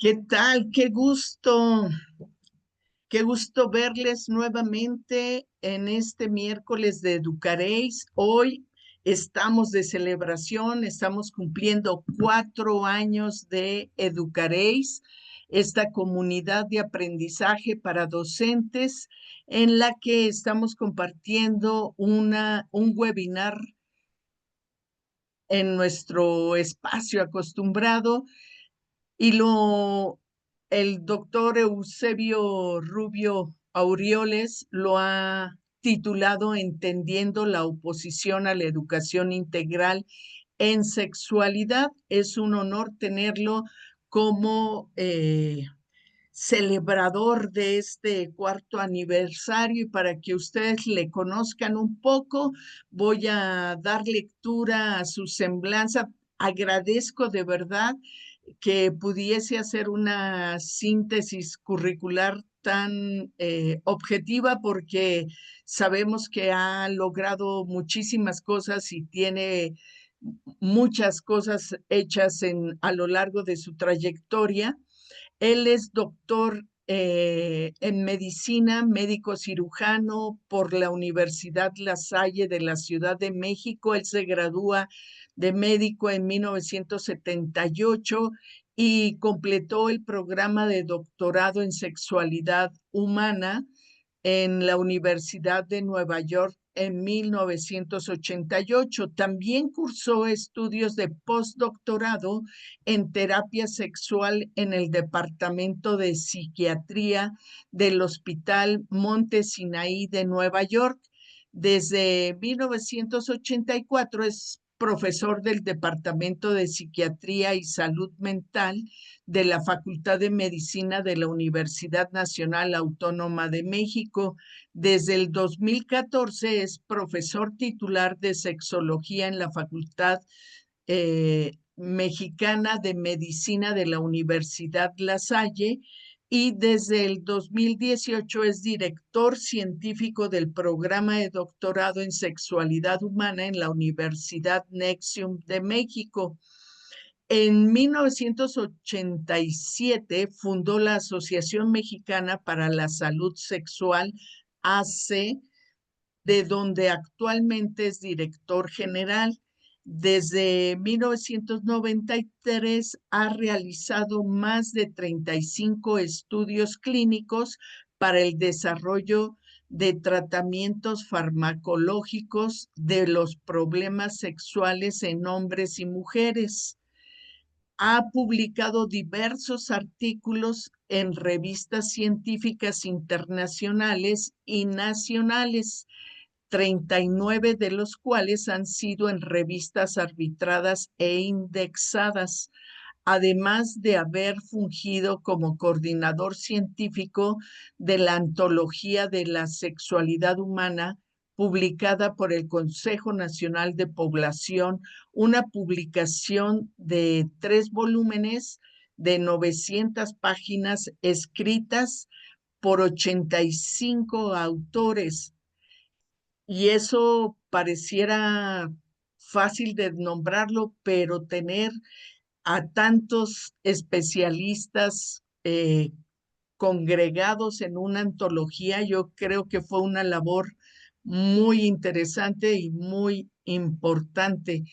¿Qué tal? Qué gusto verles nuevamente en este miércoles de Educaréis. Hoy estamos de celebración, estamos cumpliendo 4 años de Educaréis, esta comunidad de aprendizaje para docentes en la que estamos compartiendo un webinar en nuestro espacio acostumbrado y el doctor Eusebio Rubio Aureoles lo ha titulado Entendiendo la oposición a la educación integral en sexualidad. Es un honor tenerlo como celebrador de este 4º aniversario, y para que ustedes le conozcan un poco, voy a dar lectura a su semblanza. Agradezco de verdad que pudiese hacer una síntesis curricular tan objetiva, porque sabemos que ha logrado muchísimas cosas y tiene muchas cosas hechas a lo largo de su trayectoria. Él es doctor en medicina, médico cirujano por la Universidad La Salle de la Ciudad de México. Él se gradúa de médico en 1978 y completó el programa de doctorado en sexualidad humana en la Universidad de Nueva York en 1988. También cursó estudios de postdoctorado en terapia sexual en el Departamento de Psiquiatría del Hospital Monte Sinaí de Nueva York. Desde 1984 es profesor del Departamento de Psiquiatría y Salud Mental de la Facultad de Medicina de la Universidad Nacional Autónoma de México. Desde el 2014 es profesor titular de sexología en la Facultad Mexicana de Medicina de la Universidad La Salle, y desde el 2018 es director científico del programa de doctorado en sexualidad humana en la Universidad Nexium de México. En 1987 fundó la Asociación Mexicana para la Salud Sexual, AC, de donde actualmente es director general. Desde 1993 ha realizado más de 35 estudios clínicos para el desarrollo de tratamientos farmacológicos de los problemas sexuales en hombres y mujeres. Ha publicado diversos artículos en revistas científicas internacionales y nacionales, 39 de los cuales han sido en revistas arbitradas e indexadas, además de haber fungido como coordinador científico de la Antología de la Sexualidad Humana, publicada por el Consejo Nacional de Población, una publicación de 3 volúmenes de 900 páginas escritas por 85 autores. Y eso pareciera fácil de nombrarlo, pero tener a tantos especialistas congregados en una antología, yo creo que fue una labor muy interesante y muy importante.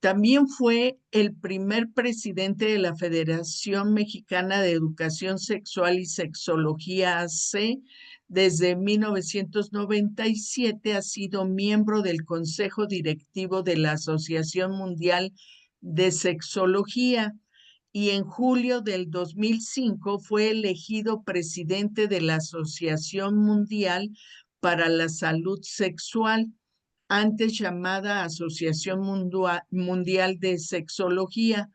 También fue el primer presidente de la Federación Mexicana de Educación Sexual y Sexología, AC. Desde 1997 ha sido miembro del Consejo Directivo de la Asociación Mundial de Sexología, y en julio del 2005 fue elegido presidente de la Asociación Mundial para la Salud Sexual, antes llamada Asociación Mundial de Sexología,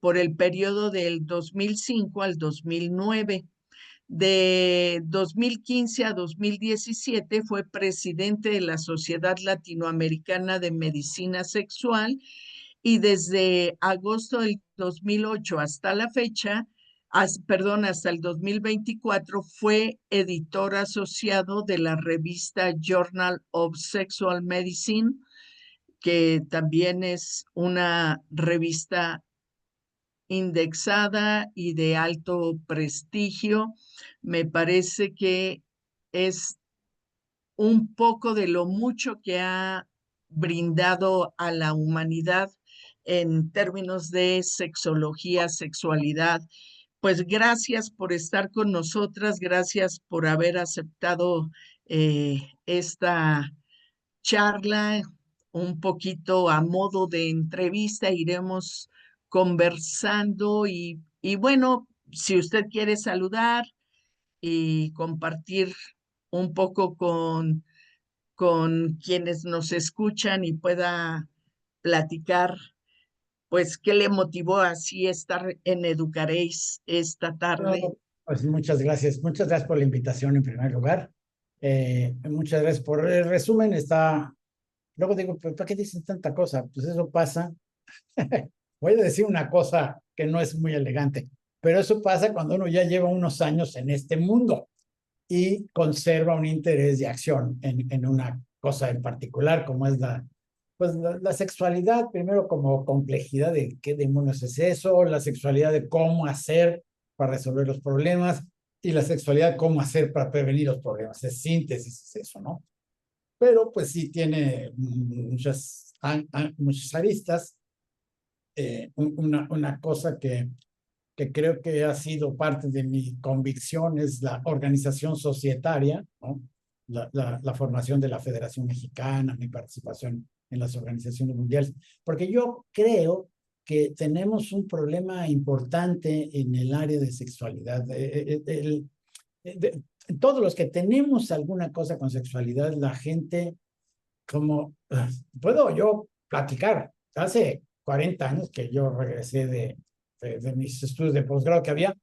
por el periodo del 2005 al 2009. De 2015 a 2017 fue presidente de la Sociedad Latinoamericana de Medicina Sexual, y desde agosto del 2008 hasta la fecha, hasta el 2024, fue editor asociado de la revista Journal of Sexual Medicine, que también es una revista indexada y de alto prestigio. Me parece que es un poco de lo mucho que ha brindado a la humanidad en términos de sexología, sexualidad. Pues gracias por estar con nosotras, gracias por haber aceptado esta charla un poquito a modo de entrevista. Iremos conversando y bueno, si usted quiere saludar y compartir un poco con quienes nos escuchan y pueda platicar, pues, qué le motivó así estar en Educaréis esta No, tarde. pues muchas gracias. Muchas gracias por la invitación en primer lugar. Muchas gracias por el resumen. Luego digo, ¿pero ¿para qué dicen tanta cosa? Pues eso pasa. Voy a decir una cosa que no es muy elegante, pero eso pasa cuando uno ya lleva unos años en este mundo y conserva un interés de acción en una cosa en particular, como es la sexualidad, primero como complejidad de qué demonios es eso, la sexualidad de cómo hacer para resolver los problemas y la sexualidad cómo hacer para prevenir los problemas. Es síntesis, es eso, ¿no? Pero pues sí tiene muchas aristas. Una cosa que creo que ha sido parte de mi convicción es la organización societaria, ¿no? La formación de la Federación Mexicana, mi participación en las organizaciones mundiales, porque yo creo que tenemos un problema importante en el área de sexualidad. Todos los que tenemos alguna cosa con sexualidad, la gente, como, puedo yo platicar, hace 40 años que yo regresé de mis estudios de posgrado que había,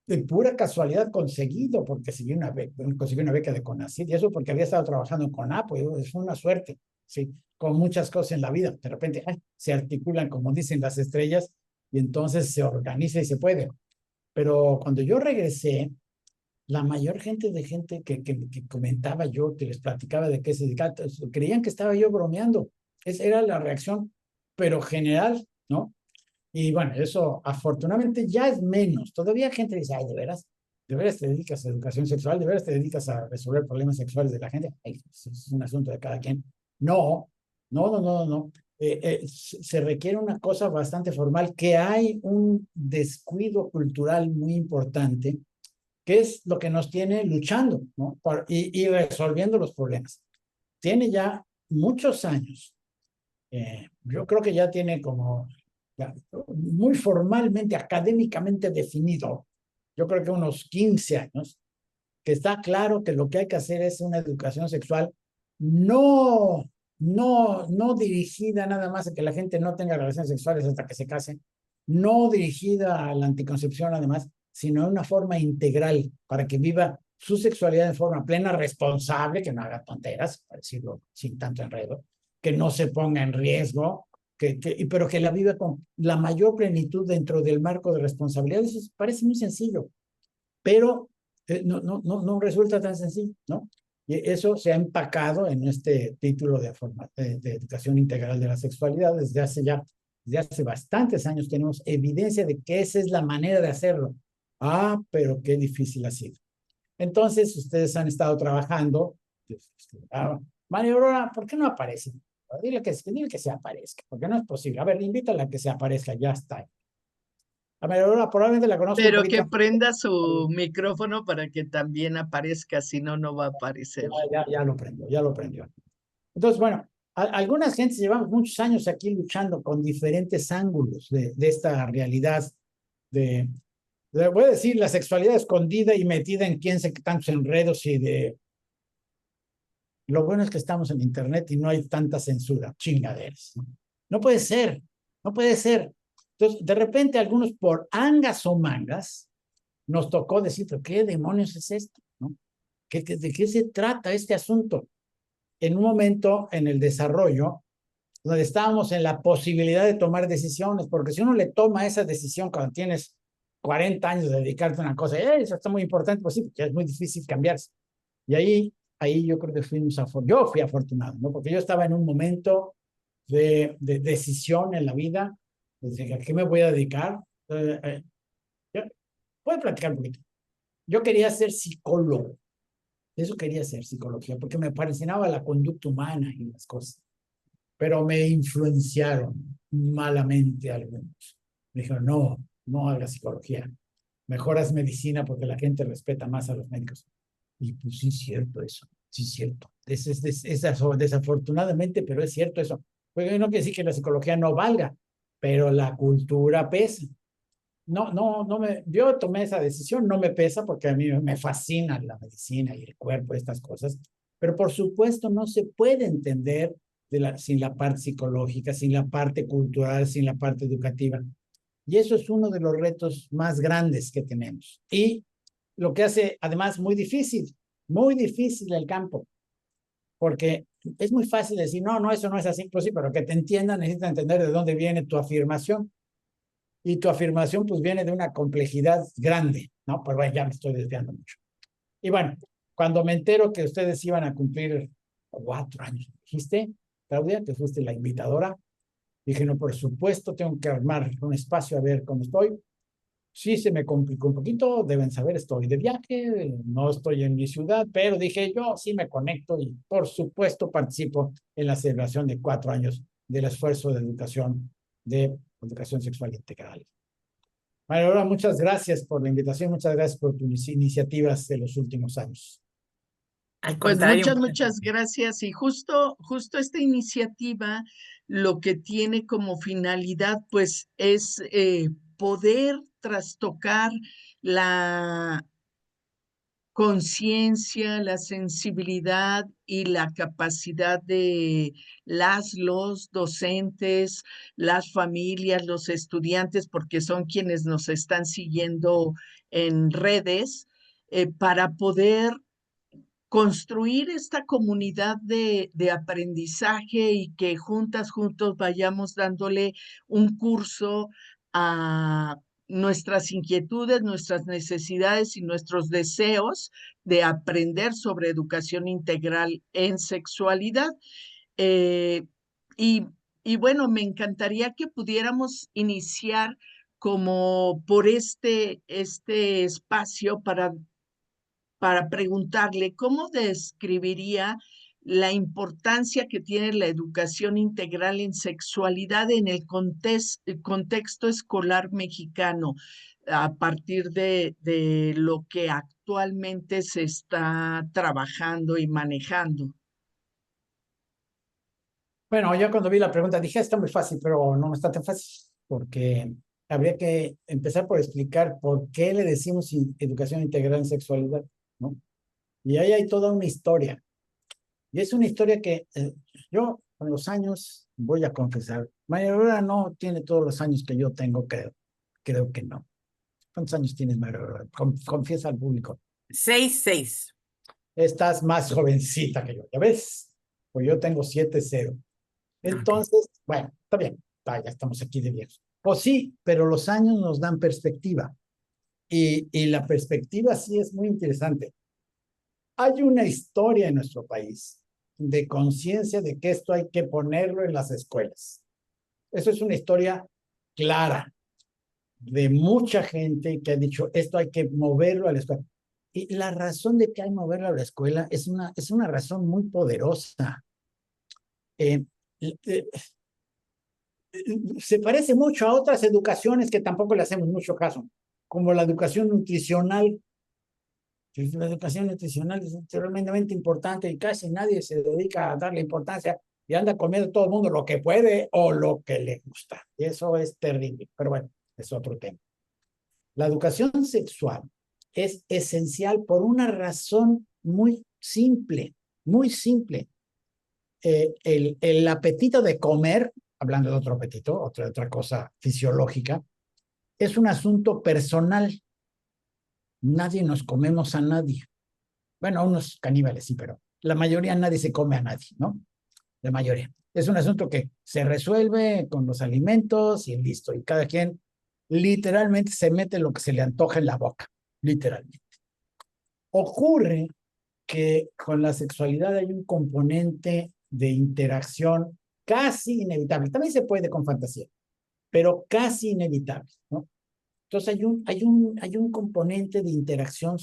de pura casualidad conseguido, porque conseguí una beca de CONACYT, y eso porque había estado trabajando en CONAPO, es una suerte, sí, con muchas cosas en la vida. De repente se articulan, como dicen las estrellas, y entonces se organiza y se puede. Pero cuando yo regresé, la mayor gente que comentaba yo, que les platicaba de qué se dedicaba, creían que estaba yo bromeando. Esa era la reacción, pero general, ¿no? Y bueno, eso afortunadamente ya es menos. Todavía gente dice, ay, de veras te dedicas a educación sexual, de veras te dedicas a resolver problemas sexuales de la gente. Ay, es un asunto de cada quien. No, no. Se requiere una cosa bastante formal, que hay un descuido cultural muy importante, que es lo que nos tiene luchando, ¿no? Y resolviendo los problemas. Tiene ya muchos años. Yo creo que ya tiene como ya, muy formalmente, académicamente definido, yo creo que unos 15 años, que está claro que lo que hay que hacer es una educación sexual no, no dirigida nada más a que la gente no tenga relaciones sexuales hasta que se case, no dirigida a la anticoncepción además, sino de una forma integral para que viva su sexualidad de forma plena, responsable, que no haga tonteras, para decirlo sin tanto enredo, que no se ponga en riesgo, pero que la viva con la mayor plenitud dentro del marco de responsabilidades. Eso parece muy sencillo, pero no resulta tan sencillo, ¿no? Y eso se ha empacado en este título de educación integral de la sexualidad desde hace bastantes años tenemos evidencia de que esa es la manera de hacerlo. Ah, pero qué difícil ha sido. Entonces, ustedes han estado trabajando. María Aurora, ¿por qué no aparece? Dile que se aparezca, porque no es posible. A ver, invítala a que se aparezca, ya está. A María Aurora probablemente la conozco un Pero que poquito. prenda su micrófono para que también aparezca, si no, no va a aparecer. Ya lo prendió, ya lo prendió. Entonces, bueno, algunas gentes llevamos muchos años aquí luchando con diferentes ángulos de esta realidad voy a decir, la sexualidad escondida y metida en quién sé qué tantos enredos y de... Lo bueno es que estamos en internet y no hay tanta censura, chingaderas. No puede ser, no puede ser. Entonces, de repente, algunos por angas o mangas, nos tocó decir, ¿pero qué demonios es esto? ¿No? ¿De qué se trata este asunto? En un momento en el desarrollo, donde estábamos en la posibilidad de tomar decisiones, porque si uno le toma esa decisión cuando tienes 40 años de dedicarte a una cosa, eso está muy importante, pues sí, ya es muy difícil cambiarse. Y ahí yo creo que yo fui afortunado, ¿no? Porque yo estaba en un momento de decisión en la vida, de ¿a qué me voy a dedicar? eh, yo- puedo platicar un poquito. Yo quería ser psicólogo. Eso quería hacer psicología, porque me fascinaba la conducta humana y las cosas. Pero me influenciaron malamente algunos. Me dijeron, no, no hagas psicología. Mejor haz medicina porque la gente respeta más a los médicos. Y pues sí es cierto eso, sí es cierto. Desafortunadamente, pero es cierto eso. Porque no quiere decir que la psicología no valga, pero la cultura pesa. Yo tomé esa decisión, no me pesa porque a mí me fascina la medicina y el cuerpo, estas cosas, pero por supuesto no se puede entender sin la parte psicológica, sin la parte cultural, sin la parte educativa. Y eso es uno de los retos más grandes que tenemos. Y lo que hace además muy difícil el campo, porque es muy fácil decir, no, no, eso no es así, pues sí, pero que te entiendan, necesitan entender de dónde viene tu afirmación. Y tu afirmación pues viene de una complejidad grande, ¿no? Pero bueno, ya me estoy desviando mucho. Y bueno, cuando me entero que ustedes iban a cumplir 4 años, dijiste, Claudia, que fuiste la invitadora, dije, no, por supuesto, tengo que armar un espacio a ver cómo estoy. Sí, se me complicó un poquito, deben saber, estoy de viaje, no estoy en mi ciudad, pero dije, yo sí me conecto y por supuesto participo en la celebración de 4 años del esfuerzo de educación sexual integral. María Aurora, muchas gracias por la invitación, muchas gracias por tus iniciativas de los últimos años. Al Pues contrario, muchas gracias. Y justo esta iniciativa lo que tiene como finalidad, pues, es poder trastocar la conciencia, la sensibilidad y la capacidad de los docentes, las familias, los estudiantes, porque son quienes nos están siguiendo en redes, para poder construir esta comunidad de aprendizaje y que juntos vayamos dándole un curso a nuestras inquietudes, nuestras necesidades y nuestros deseos de aprender sobre educación integral en sexualidad. Eh, y, y bueno, me encantaría que pudiéramos iniciar como por este espacio para preguntarle cómo describiría la importancia que tiene la educación integral en sexualidad en el contexto escolar mexicano a partir de lo que actualmente se está trabajando y manejando. Bueno, yo cuando vi la pregunta dije, está muy fácil, pero no está tan fácil, porque habría que empezar por explicar por qué le decimos educación integral en sexualidad, ¿no? Y ahí hay toda una historia. Y es una historia que yo con los años, voy a confesar, María Aurora no tiene todos los años que yo tengo, creo que no. ¿Cuántos años tienes, María Aurora? Confiesa al público. 6. Estás más jovencita que yo, ¿ya ves? Pues yo tengo 7-0. Entonces, bueno, está bien, ya estamos aquí de viejos. Pues sí, pero los años nos dan perspectiva. Y la perspectiva sí es muy interesante. Hay una historia en nuestro país de conciencia de que esto hay que ponerlo en las escuelas. Eso es una historia clara de mucha gente que ha dicho, esto hay que moverlo a la escuela. Y la razón de que hay que moverlo a la escuela es una razón muy poderosa. Eh, eh, Se parece mucho a otras educaciones que tampoco le hacemos mucho caso, como la educación nutricional. La educación nutricional es tremendamente importante y casi nadie se dedica a darle importancia y anda comiendo todo el mundo lo que puede o lo que le gusta. Y eso es terrible, pero bueno, es otro tema. La educación sexual es esencial por una razón muy simple, muy simple. El apetito de comer, hablando de otro apetito, otra cosa fisiológica, es un asunto personal. Nadie nos comemos a nadie. Bueno, a unos caníbales sí, pero la mayoría nadie se come a nadie, ¿no? La mayoría. Es un asunto que se resuelve con los alimentos y listo. Y cada quien literalmente se mete lo que se le antoja en la boca, literalmente. Ocurre que con la sexualidad hay un componente de interacción casi inevitable. También se puede con fantasía, pero casi inevitable, ¿no? Entonces hay un componente de interacción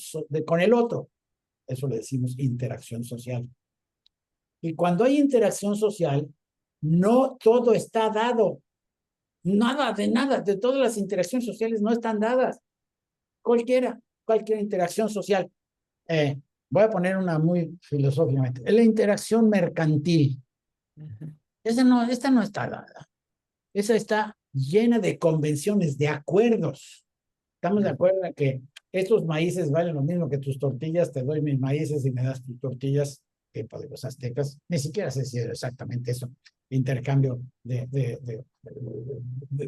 con el otro. Eso le decimos interacción social. Y cuando hay interacción social, no todo está dado. Nada, de todas las interacciones sociales no están dadas. Cualquier interacción social. Voy a poner una muy filosóficamente. La interacción mercantil. Esta no está dada. Esa está llena de convenciones, de acuerdos. Estamos de acuerdo en que estos maíces valen lo mismo que tus tortillas, te doy mis maíces y me das tus tortillas, tiempo de los aztecas. Ni siquiera sé si es exactamente eso. Intercambio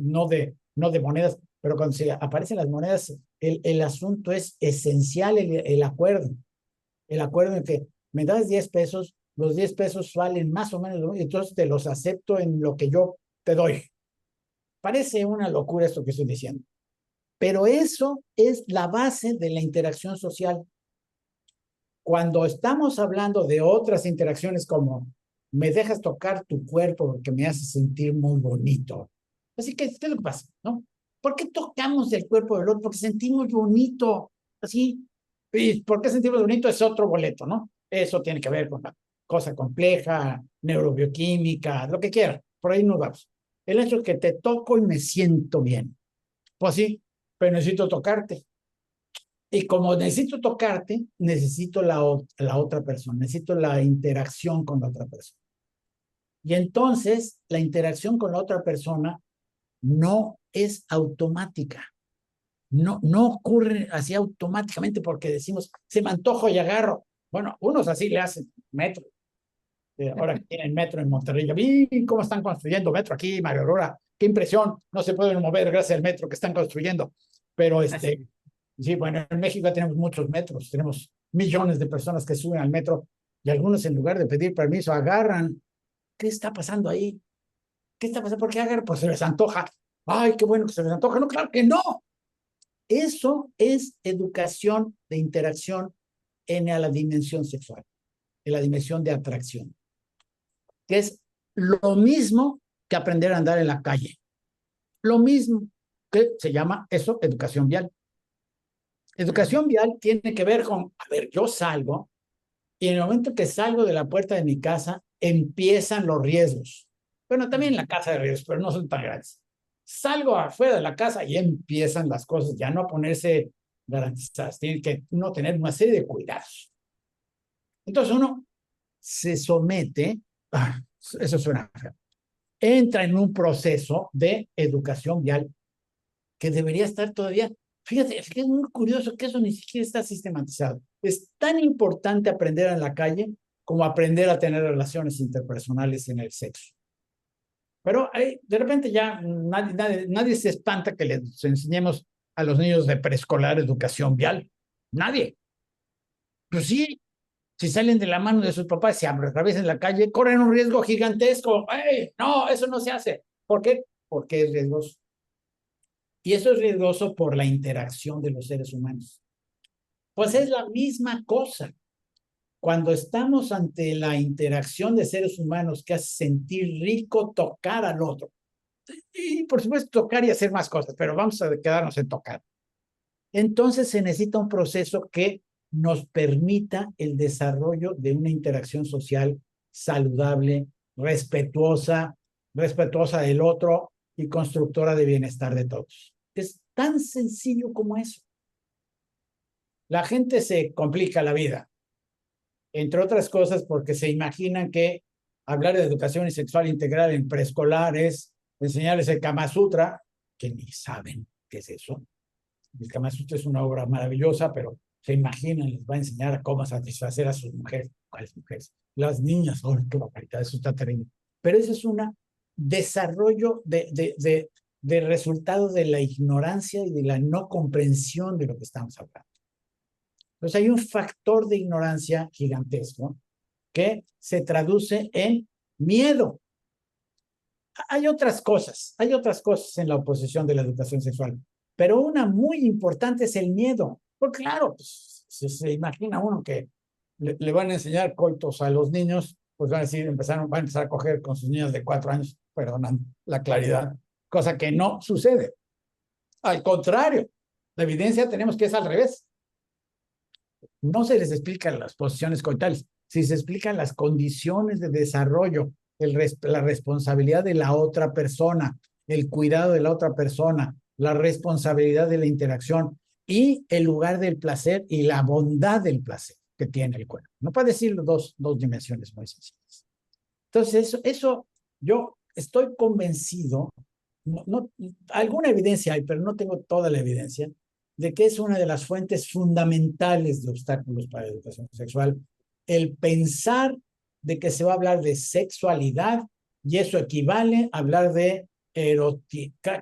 no de monedas, pero cuando se aparecen las monedas, el asunto es esencial, el acuerdo. El acuerdo en que me das 10 pesos, los 10 pesos valen más o menos, entonces te los acepto en lo que yo te doy. Parece una locura esto que estoy diciendo, pero eso es la base de la interacción social. Cuando estamos hablando de otras interacciones como me dejas tocar tu cuerpo porque me hace sentir muy bonito. Así que, ¿qué es lo que pasa? ¿No? ¿Por qué tocamos el cuerpo del otro? Porque sentimos bonito. Así. ¿Y por qué sentimos bonito? Es otro boleto, ¿no? Eso tiene que ver con la cosa compleja, neurobioquímica, lo que quiera. Por ahí nos vamos. El hecho es que te toco y me siento bien. Pues sí, pero necesito tocarte. Y como necesito tocarte, necesito la otra persona, necesito la interacción con la otra persona. Y entonces, la interacción con la otra persona no es automática. No ocurre así automáticamente porque decimos, se me antojo y agarro. Bueno, unos así le hacen metro. Ahora que tienen metro en Monterrey, ya vi cómo están construyendo metro aquí, María Aurora. Qué impresión, no se pueden mover gracias al metro que están construyendo. Pero sí, bueno, en México ya tenemos muchos metros, tenemos millones de personas que suben al metro y algunos en lugar de pedir permiso agarran. ¿Qué está pasando ahí? ¿Qué está pasando? ¿Por qué agarran? Pues se les antoja. Ay, qué bueno que se les antoja. No, claro que no. Eso es educación de interacción en la dimensión sexual, en la dimensión de atracción, que es lo mismo que aprender a andar en la calle. Lo mismo que se llama eso educación vial. Educación vial tiene que ver con, a ver, yo salgo y en el momento que salgo de la puerta de mi casa empiezan los riesgos. Bueno, también la casa de riesgos, pero no son tan grandes. Salgo afuera de la casa y empiezan las cosas ya no a ponerse garantizadas. Tiene que uno tener una serie de cuidados. Entonces uno se somete, eso suena feo, entra en un proceso de educación vial que debería estar todavía. Fíjate, es muy curioso que eso ni siquiera está sistematizado. Es tan importante aprender en la calle como aprender a tener relaciones interpersonales en el sexo. Pero de repente ya nadie se espanta que les enseñemos a los niños de preescolar educación vial. Nadie. Pues sí, si salen de la mano de sus papás y se atraviesan la calle, corren un riesgo gigantesco. ¡Ey! No, eso no se hace. ¿Por qué? Porque es riesgoso. Y eso es riesgoso por la interacción de los seres humanos. Pues es la misma cosa. Cuando estamos ante la interacción de seres humanos que hace sentir rico tocar al otro. Y por supuesto tocar y hacer más cosas, pero vamos a quedarnos en tocar. Entonces se necesita un proceso que nos permita el desarrollo de una interacción social saludable, respetuosa del otro y constructora de bienestar de todos. Es tan sencillo como eso. La gente se complica la vida, entre otras cosas porque se imaginan que hablar de educación sexual integral en preescolar es enseñarles el Kama Sutra, que ni saben qué es eso. El Kama Sutra es una obra maravillosa, pero se imaginan, les va a enseñar a cómo satisfacer a sus mujeres. ¿Cuáles mujeres? Las niñas. ¡Oh, qué barbaridad! Eso está terrible. Pero eso es un desarrollo de resultado de la ignorancia y de la no comprensión de lo que estamos hablando. Entonces hay un factor de ignorancia gigantesco que se traduce en miedo. Hay otras cosas en la oposición de la educación sexual, pero una muy importante es el miedo. Porque claro, pues, si se imagina uno que le van a enseñar coitos a los niños, pues van a decir, van a empezar a coger con sus niños de 4 años, perdonan la claridad, cosa que no sucede. Al contrario, la evidencia tenemos que es al revés. No se les explican las posiciones coitales, si se explican las condiciones de desarrollo, la responsabilidad de la otra persona, el cuidado de la otra persona, la responsabilidad de la interacción y el lugar del placer y la bondad del placer que tiene el cuerpo. No puede decir dos dimensiones muy sencillas. Entonces, eso yo estoy convencido, alguna evidencia hay, pero no tengo toda la evidencia, de que es una de las fuentes fundamentales de obstáculos para la educación sexual, el pensar de que se va a hablar de sexualidad y eso equivale a hablar de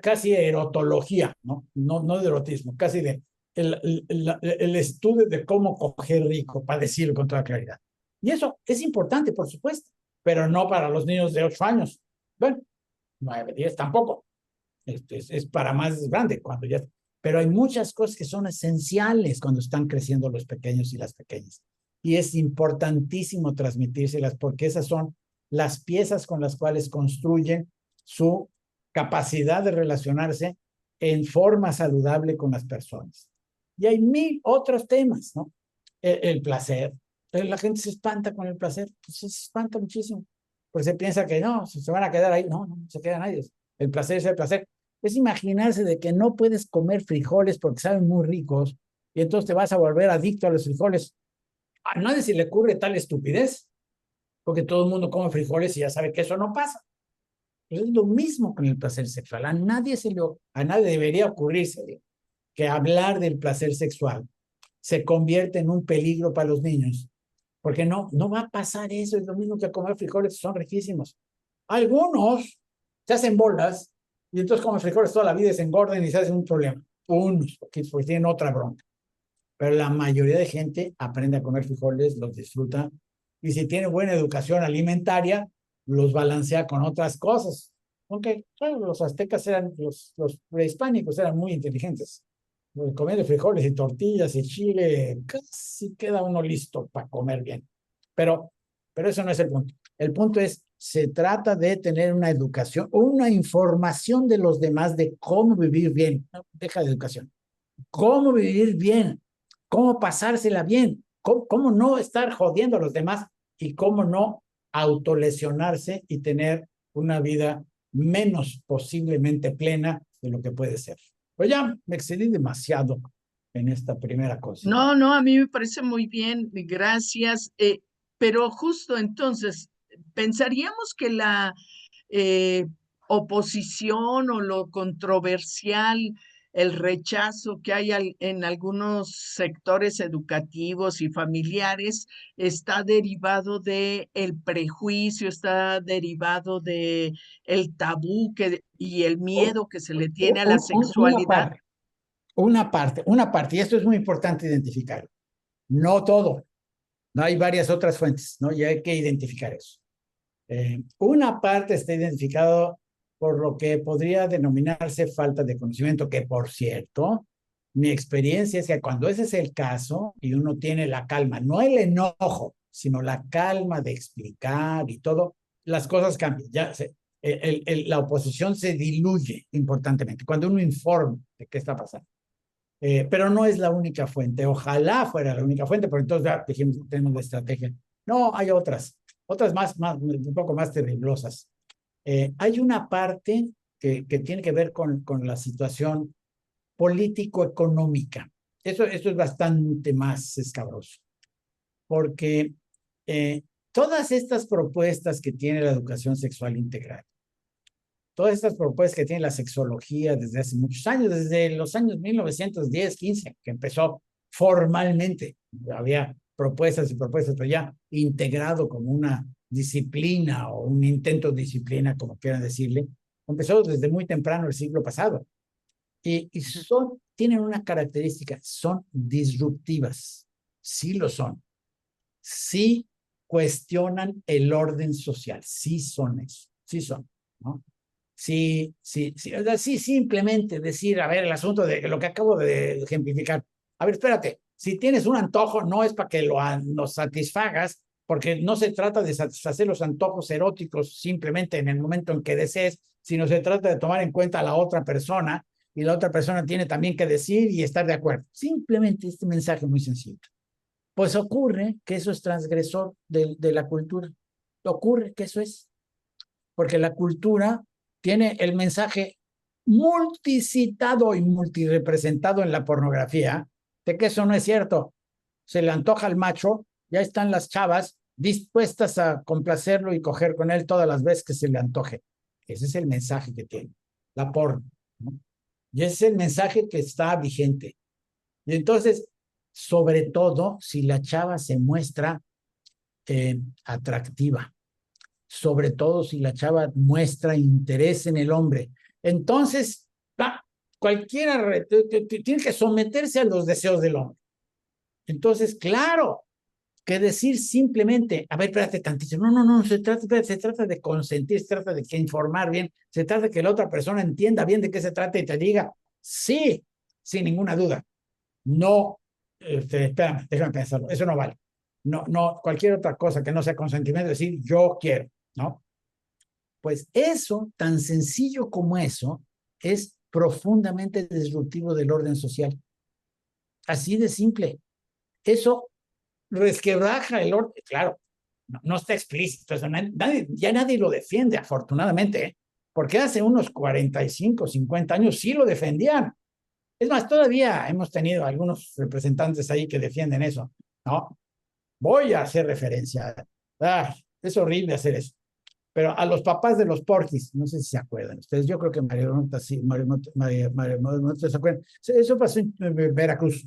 casi erotología, ¿no? No de erotismo, casi de el estudio de cómo coger rico, para decirlo con toda claridad. Y eso es importante, por supuesto, pero no para los niños de 8 años. Bueno, 9, 10 tampoco. Es para más grande, cuando ya. Pero hay muchas cosas que son esenciales cuando están creciendo los pequeños y las pequeñas. Y es importantísimo transmitírselas porque esas son las piezas con las cuales construyen su capacidad de relacionarse en forma saludable con las personas. Y hay 1000 otros temas, ¿no? El placer. La gente se espanta con el placer, pues se espanta muchísimo. Pues se piensa que no, se van a quedar ahí. No, no se quedan ahí. El placer es el placer. Es imaginarse de que no puedes comer frijoles porque saben muy ricos y entonces te vas a volver adicto a los frijoles. A nadie se le ocurre tal estupidez, porque todo el mundo come frijoles y ya sabe que eso no pasa. Es lo mismo con el placer sexual. A nadie debería ocurrirse que hablar del placer sexual se convierte en un peligro para los niños, porque no va a pasar eso. Es lo mismo que comer frijoles, son riquísimos. Algunos se hacen bolas y entonces comen frijoles toda la vida y se engordan y se hacen un problema. Unos, porque tienen otra bronca. Pero la mayoría de gente aprende a comer frijoles, los disfruta, y si tiene buena educación alimentaria, los balancea con otras cosas. Aunque, claro, los aztecas los prehispánicos eran muy inteligentes. Comiendo frijoles y tortillas y chile, casi queda uno listo para comer bien. Pero eso no es el punto. El punto es, se trata de tener una educación o una información de los demás de cómo vivir bien. No, deja de educación. Cómo vivir bien, cómo pasársela bien, cómo no estar jodiendo a los demás y cómo no autolesionarse y tener una vida menos posiblemente plena de lo que puede ser. Pues ya me excedí demasiado en esta primera cosa. No, a mí me parece muy bien, gracias. Pero justo entonces, pensaríamos que la oposición o lo controversial, el rechazo que hay en algunos sectores educativos y familiares está derivado de el prejuicio, está derivado de el tabú y el miedo que se le tiene a la sexualidad. Una parte, y esto es muy importante identificarlo. No todo, no hay varias otras fuentes, ¿no? Y hay que identificar eso. Una parte está identificado por lo que podría denominarse falta de conocimiento, que por cierto, mi experiencia es que cuando ese es el caso y uno tiene la calma, no el enojo, sino la calma de explicar y todo, las cosas cambian. Ya la oposición se diluye importantemente cuando uno informa de qué está pasando. Pero no es la única fuente. Ojalá fuera la única fuente, pero entonces ya dijimos, tenemos la estrategia. No, hay otras más, un poco más terriblosas. Hay una parte que tiene que ver con la situación político-económica. Esto es bastante más escabroso, porque todas estas propuestas que tiene la educación sexual integral, todas estas propuestas que tiene la sexología desde hace muchos años, desde los años 1910, 15, que empezó formalmente, había propuestas y propuestas, pero ya integrado como una disciplina o un intento de disciplina, como quieran decirle, empezó desde muy temprano el siglo pasado. Y tienen una característica, son disruptivas, sí lo son, sí cuestionan el orden social, sí son eso, sí son, ¿no? Sí, simplemente decir, a ver, el asunto de lo que acabo de ejemplificar. A ver, espérate, si tienes un antojo, no es para que lo satisfagas, porque no se trata de satisfacer los antojos eróticos simplemente en el momento en que desees, sino se trata de tomar en cuenta a la otra persona y la otra persona tiene también que decir y estar de acuerdo. Simplemente este mensaje muy sencillo. Pues ocurre que eso es transgresor de la cultura. Ocurre que eso es. Porque la cultura tiene el mensaje multicitado y multirepresentado en la pornografía de que eso no es cierto. Se le antoja al macho, ya están las chavas dispuestas a complacerlo y coger con él todas las veces que se le antoje. Ese es el mensaje que tiene la porno, ¿no? Y ese es el mensaje que está vigente. Y entonces, sobre todo, si la chava se muestra atractiva, sobre todo si la chava muestra interés en el hombre, entonces cualquiera tiene que someterse a los deseos del hombre. Entonces, claro, que decir simplemente, a ver, espérate tantito, no, se trata de consentir, se trata de que informar bien, se trata de que la otra persona entienda bien de qué se trata y te diga, sí, sin ninguna duda. No, espérame, déjame pensarlo, eso no vale. No, cualquier otra cosa que no sea consentimiento, decir yo quiero, ¿no? Pues eso, tan sencillo como eso, es profundamente disruptivo del orden social. Así de simple. Eso resquebraja el orden, claro, no está explícito, eso ya nadie lo defiende, afortunadamente, ¿eh? Porque hace unos 45, 50 años sí lo defendían. Es más, todavía hemos tenido algunos representantes ahí que defienden eso, ¿no? Voy a hacer referencia. Es horrible hacer eso. Pero a los papás de los porquis, no sé si se acuerdan ustedes, yo creo que María sí, se acuerdan. Eso pasó en Veracruz.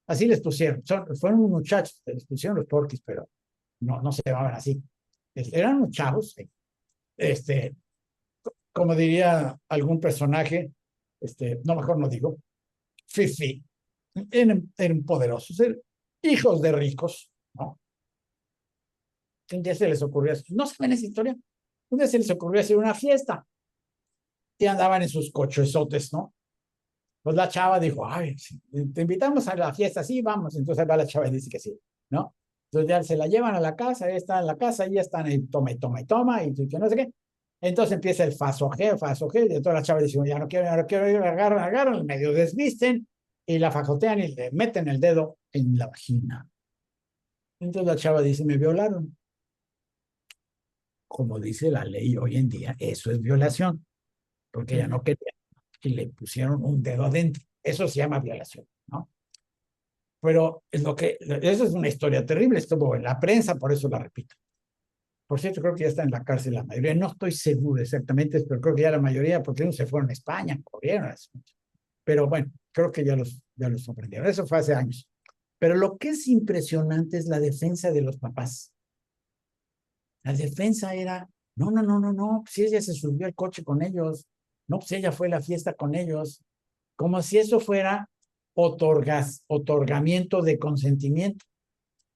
Así les pusieron. Fueron unos muchachos, les pusieron los porquis, pero no se llamaban así. Eran unos chavos, como diría algún personaje, no, mejor no digo, fifi, eran poderosos, eran hijos de ricos, ¿no? Un día se les ocurrió, ¿no saben esa historia? Un día se les ocurrió hacer una fiesta y andaban en sus cochesotes, ¿no? Pues la chava dijo, ay, te invitamos a la fiesta, sí, vamos. Entonces va la chava y dice que sí, ¿no? Entonces ya se la llevan a la casa, ya está en la casa, ya están ahí, toma, y que no sé qué. Entonces empieza el fasojeo, y toda la chava dice, ya no quiero ir, agarran, medio desvisten y la fajotean y le meten el dedo en la vagina. Entonces la chava dice, me violaron. Como dice la ley hoy en día, eso es violación, porque ella no quería y le pusieron un dedo adentro. Eso se llama violación, ¿no? Pero eso es una historia terrible, estuvo en la prensa, por eso la repito. Por cierto, creo que ya está en la cárcel la mayoría, no estoy seguro exactamente, pero creo que ya la mayoría, porque unos se fueron a España, corrieron. Pero bueno, creo que ya los sorprendieron. Eso fue hace años. Pero lo que es impresionante es la defensa de los papás. La defensa era, no, pues ella se subió al coche con ellos, no, pues ella fue a la fiesta con ellos, como si eso fuera otorgamiento de consentimiento.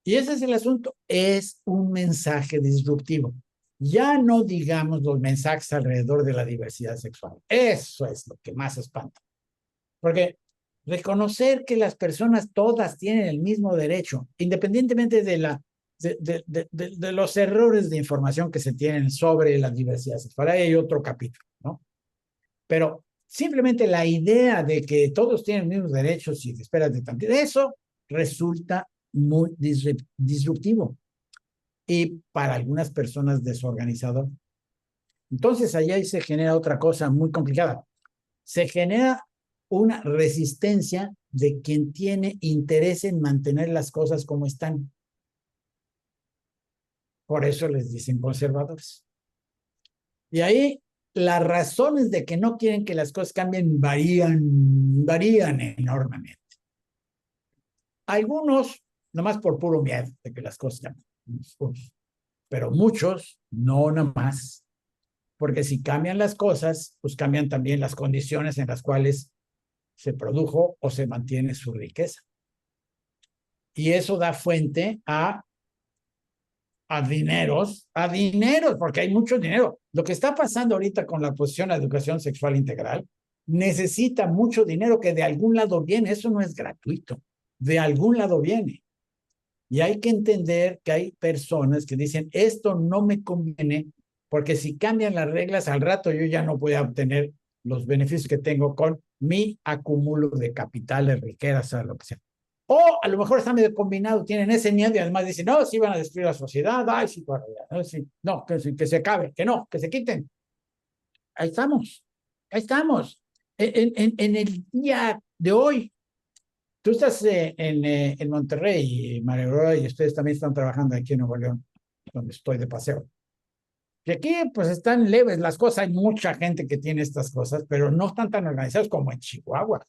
Y ese es el asunto, es un mensaje disruptivo. Ya no digamos los mensajes alrededor de la diversidad sexual. Eso es lo que más espanta. Porque reconocer que las personas todas tienen el mismo derecho, independientemente de los errores de información que se tienen sobre la diversidad sexual. Ahí hay otro capítulo, ¿no? Pero simplemente la idea de que todos tienen los mismos derechos y espérate tantito, eso resulta muy disruptivo y para algunas personas desorganizador. Entonces allá se genera otra cosa muy complicada. Se genera una resistencia de quien tiene interés en mantener las cosas como están. Por eso les dicen conservadores. Y ahí las razones de que no quieren que las cosas cambien varían enormemente. Algunos, nomás por puro miedo de que las cosas cambien. Pero muchos, no nomás. Porque si cambian las cosas, pues cambian también las condiciones en las cuales se produjo o se mantiene su riqueza. Y eso da fuente a dineros, porque hay mucho dinero. Lo que está pasando ahorita con la posición de educación sexual integral necesita mucho dinero que de algún lado viene. Eso no es gratuito, de algún lado viene. Y hay que entender que hay personas que dicen, esto no me conviene, porque si cambian las reglas al rato yo ya no voy a obtener los beneficios que tengo con mi acumulo de capitales, riquezas, o lo que sea. O a lo mejor está medio combinado, tienen ese miedo y además dicen, no, si van a destruir la sociedad, ay, sí, no, sí, no, que se acabe, que no, que se quiten. Ahí estamos, ahí estamos. En el día de hoy, tú estás en Monterrey, María Aurora, y ustedes también están trabajando aquí en Nuevo León, donde estoy de paseo. Y aquí, pues, están leves las cosas. Hay mucha gente que tiene estas cosas, pero no están tan organizados como en Chihuahua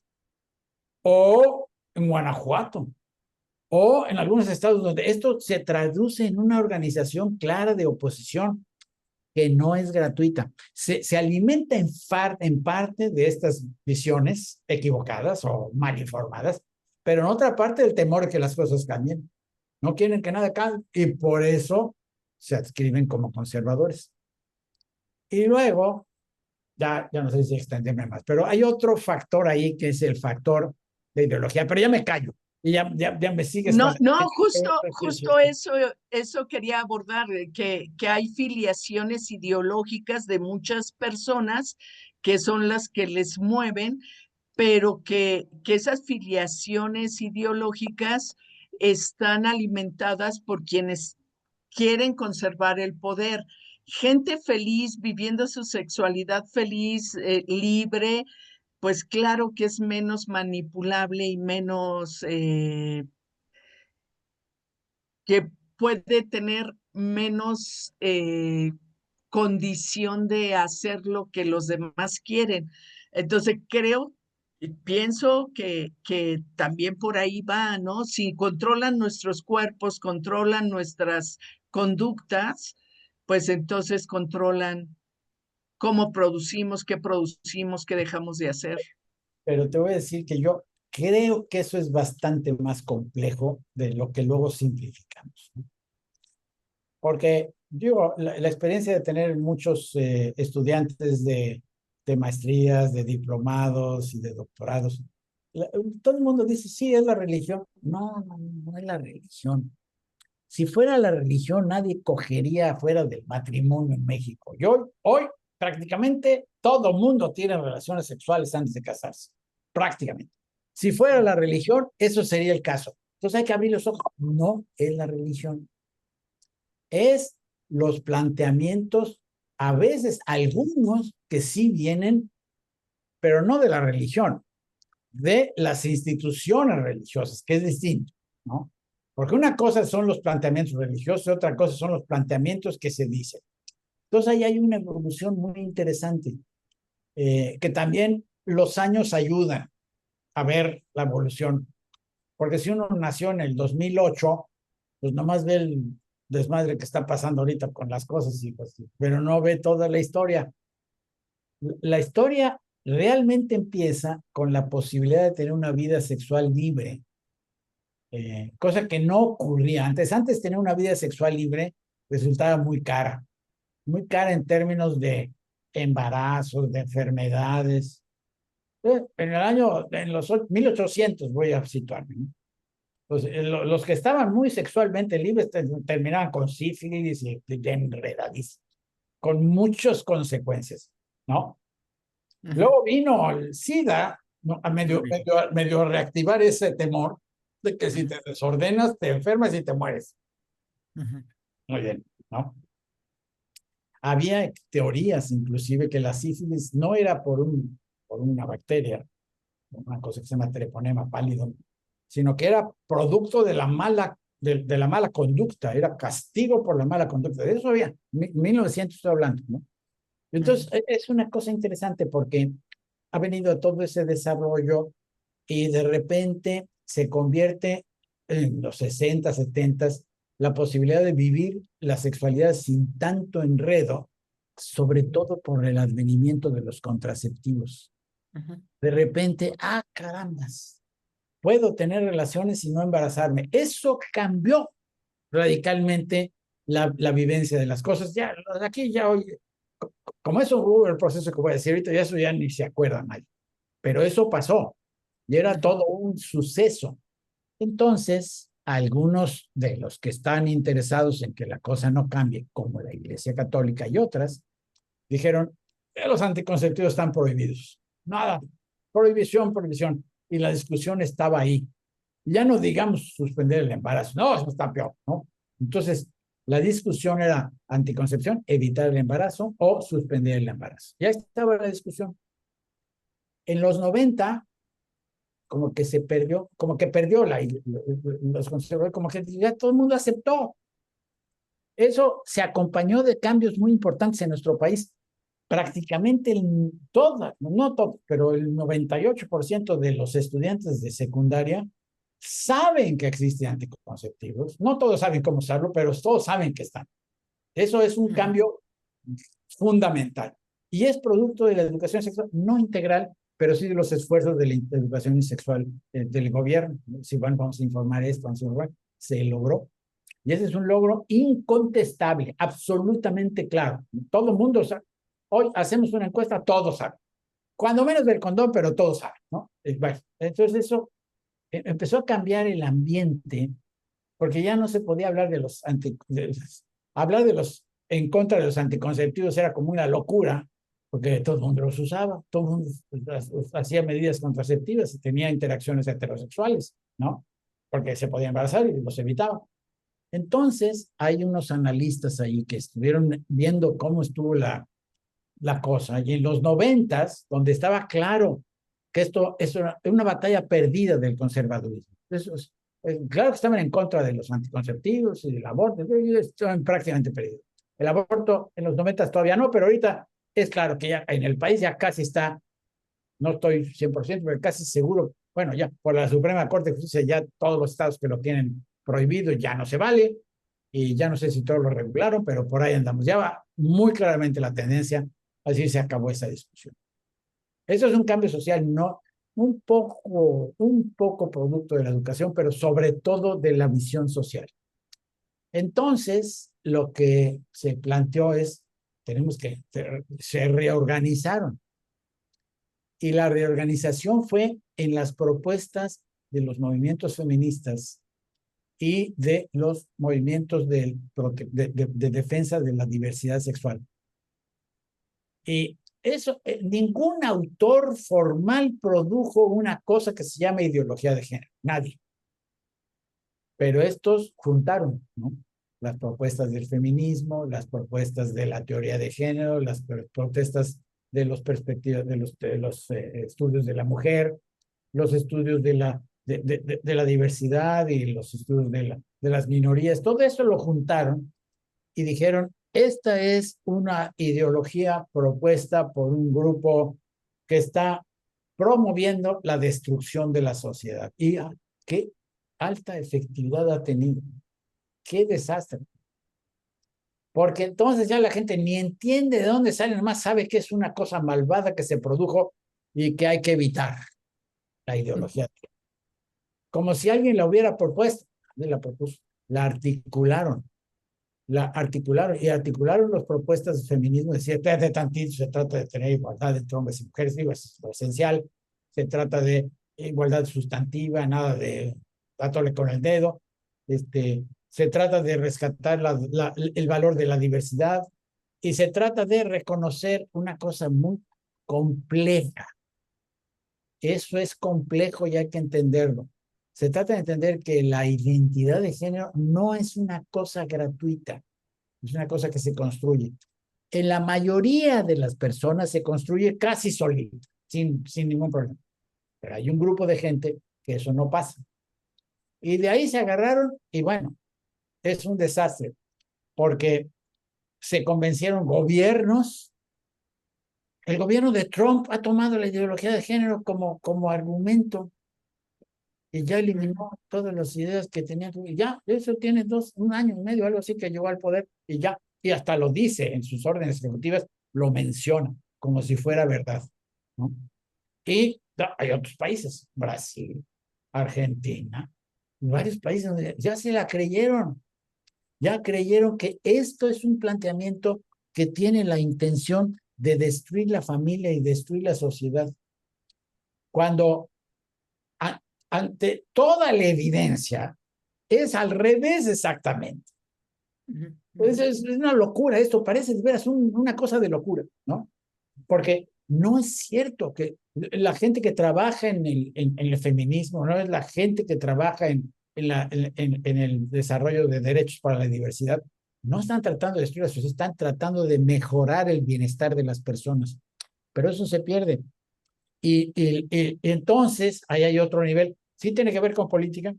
o en Guanajuato o en algunos estados donde esto se traduce en una organización clara de oposición que no es gratuita. Se alimenta en parte de estas visiones equivocadas o mal informadas, pero en otra parte el temor de que las cosas cambien. No quieren que nada cambie y por eso se adscriben como conservadores. Y luego, ya no sé si extenderme más, pero hay otro factor ahí que es el factor de ideología, pero ya me callo y ya me sigues No, con... no, justo eso quería abordar, que hay filiaciones ideológicas de muchas personas que son las que les mueven, pero que esas filiaciones ideológicas están alimentadas por quienes quieren conservar el poder. Gente feliz, viviendo su sexualidad feliz, libre, pues claro que es menos manipulable y menos, que puede tener menos condición de hacer lo que los demás quieren. Entonces creo y pienso que también por ahí va, ¿no? Si controlan nuestros cuerpos, controlan nuestras conductas, pues entonces controlan cómo producimos, qué dejamos de hacer. Pero te voy a decir que yo creo que eso es bastante más complejo de lo que luego simplificamos, ¿no? Porque, digo, la experiencia de tener muchos estudiantes de maestrías, de diplomados y de doctorados, todo el mundo dice, sí, es la religión. No, no, no es la religión. Si fuera la religión, nadie cogería fuera del matrimonio en México. Y hoy prácticamente todo el mundo tiene relaciones sexuales antes de casarse. Prácticamente. Si fuera la religión, eso sería el caso. Entonces hay que abrir los ojos. No es la religión. Es los planteamientos, a veces algunos que sí vienen, pero no de la religión, de las instituciones religiosas, que es distinto, ¿no? Porque una cosa son los planteamientos religiosos y otra cosa son los planteamientos que se dicen. Entonces ahí hay una evolución muy interesante, que también los años ayudan a ver la evolución. Porque si uno nació en el 2008, pues nomás ve el desmadre que está pasando ahorita con las cosas, y pues, pero no ve toda la historia. La historia realmente empieza con la posibilidad de tener una vida sexual libre, cosa que no ocurría antes. Antes tener una vida sexual libre resultaba muy cara en términos de embarazos, de enfermedades. En los 1800 voy a situarme, ¿no? Pues, los que estaban muy sexualmente libres terminaban con sífilis y enredadísimos, con muchas consecuencias, ¿no? Luego vino el SIDA, ¿no? A medio reactivar ese temor de que si te desordenas, te enfermas y te mueres. Muy bien, ¿no? Había teorías, inclusive, que la sífilis no era por una bacteria, una cosa que se llama treponema pálido, sino que era producto de la mala conducta, era castigo por la mala conducta. De eso había, 1900 estoy hablando, ¿no? Entonces, es una cosa interesante porque ha venido todo ese desarrollo y de repente se convierte en los 60, 70 la posibilidad de vivir la sexualidad sin tanto enredo, sobre todo por el advenimiento de los contraceptivos. De repente, carambas, puedo tener relaciones y no embarazarme. Eso cambió radicalmente la vivencia de las cosas. Ya, aquí ya hoy, como eso hubo el proceso que voy a decir ahorita, ya eso ya ni se acuerda nadie. Pero eso pasó y era todo un suceso. Entonces, algunos de los que están interesados en que la cosa no cambie, como la Iglesia Católica y otras, dijeron que los anticonceptivos están prohibidos. Nada, prohibición, prohibición. Y la discusión estaba ahí. Ya no digamos suspender el embarazo. No, eso está peor, ¿no? Entonces, la discusión era anticoncepción, evitar el embarazo o suspender el embarazo. Ya estaba la discusión. En los 90, como que se perdió, como que perdió los conservadores, como que ya todo el mundo aceptó. Eso se acompañó de cambios muy importantes en nuestro país. Prácticamente todas, no todos, pero el 98% de los estudiantes de secundaria saben que existen anticonceptivos. No todos saben cómo usarlo, pero todos saben que están. Eso es un cambio fundamental. Y es producto de la educación sexual, no integral, pero sí de los esfuerzos de la educación sexual del gobierno. Si vamos a informar esto, vamos a informar, se logró. Y ese es un logro incontestable, absolutamente claro. Todo el mundo sabe. Hoy hacemos una encuesta, todos saben. Cuando menos del condón, pero todos saben, ¿no? Bueno, entonces eso empezó a cambiar el ambiente, porque ya no se podía hablar de los hablar de los en contra de los anticonceptivos era como una locura, porque todo el mundo los usaba, todo el mundo hacía medidas contraceptivas y tenía interacciones heterosexuales, ¿no? Porque se podía embarazar y los evitaba. Entonces, hay unos analistas ahí que estuvieron viendo cómo estuvo la cosa, y en los 90s, donde estaba claro que esto es una batalla perdida del conservadurismo. Claro que estaban en contra de los anticonceptivos y del aborto, estaban prácticamente perdidos. El aborto en los 90s todavía no, pero ahorita es claro que ya en el país ya casi está, no estoy 100%, pero casi seguro, bueno, ya por la Suprema Corte de Justicia, ya todos los estados que lo tienen prohibido ya no se vale, y ya no sé si todos lo regularon, pero por ahí andamos. Ya va muy claramente la tendencia, así se acabó esa discusión. Eso es un cambio social, no un poco producto de la educación, pero sobre todo de la visión social. Entonces, lo que se planteó es, se reorganizaron. Y la reorganización fue en las propuestas de los movimientos feministas y de los movimientos de defensa de la diversidad sexual. Y eso, ningún autor formal produjo una cosa que se llama ideología de género, nadie. Pero estos juntaron, ¿no? Las propuestas del feminismo, las propuestas de la teoría de género, las protestas de los perspectivas, de los estudios de la mujer, los estudios de la diversidad y los estudios de las minorías. Todo eso lo juntaron y dijeron, esta es una ideología propuesta por un grupo que está promoviendo la destrucción de la sociedad. Y qué alta efectividad ha tenido. Qué desastre. Porque entonces ya la gente ni entiende de dónde sale, nomás sabe que es una cosa malvada que se produjo y que hay que evitar la ideología. Como si alguien la hubiera propuesto. La propuso, la articularon y articularon las propuestas de feminismo. Decía, espérate tantito, se trata de tener igualdad entre hombres y mujeres, digo, es lo esencial. Se trata de igualdad sustantiva, nada de dándole con el dedo. Se trata de rescatar el valor de la diversidad y se trata de reconocer una cosa muy compleja. Eso es complejo y hay que entenderlo. Se trata de entender que la identidad de género no es una cosa gratuita, es una cosa que se construye. En la mayoría de las personas se construye casi solito, sin ningún problema. Pero hay un grupo de gente que eso no pasa. Y de ahí se agarraron y bueno, es un desastre, porque se convencieron gobiernos. El gobierno de Trump ha tomado la ideología de género como argumento y ya eliminó todas las ideas que tenían. Y ya, eso tiene un año y medio, algo así, que llegó al poder y ya, y hasta lo dice en sus órdenes ejecutivas, lo menciona como si fuera verdad, ¿no? Y hay otros países, Brasil, Argentina, varios países donde ya se la creyeron, ya creyeron que esto es un planteamiento que tiene la intención de destruir la familia y destruir la sociedad. Cuando ante toda la evidencia es al revés exactamente. Entonces es una locura esto, parece de veras una cosa de locura, ¿no? Porque No es cierto que la gente que trabaja en el feminismo, no es la gente que trabaja en el desarrollo de derechos para la diversidad, no están tratando de destruir la sociedad, están tratando de mejorar el bienestar de las personas. Pero eso se pierde. Y entonces, ahí hay otro nivel. Sí tiene que ver con política,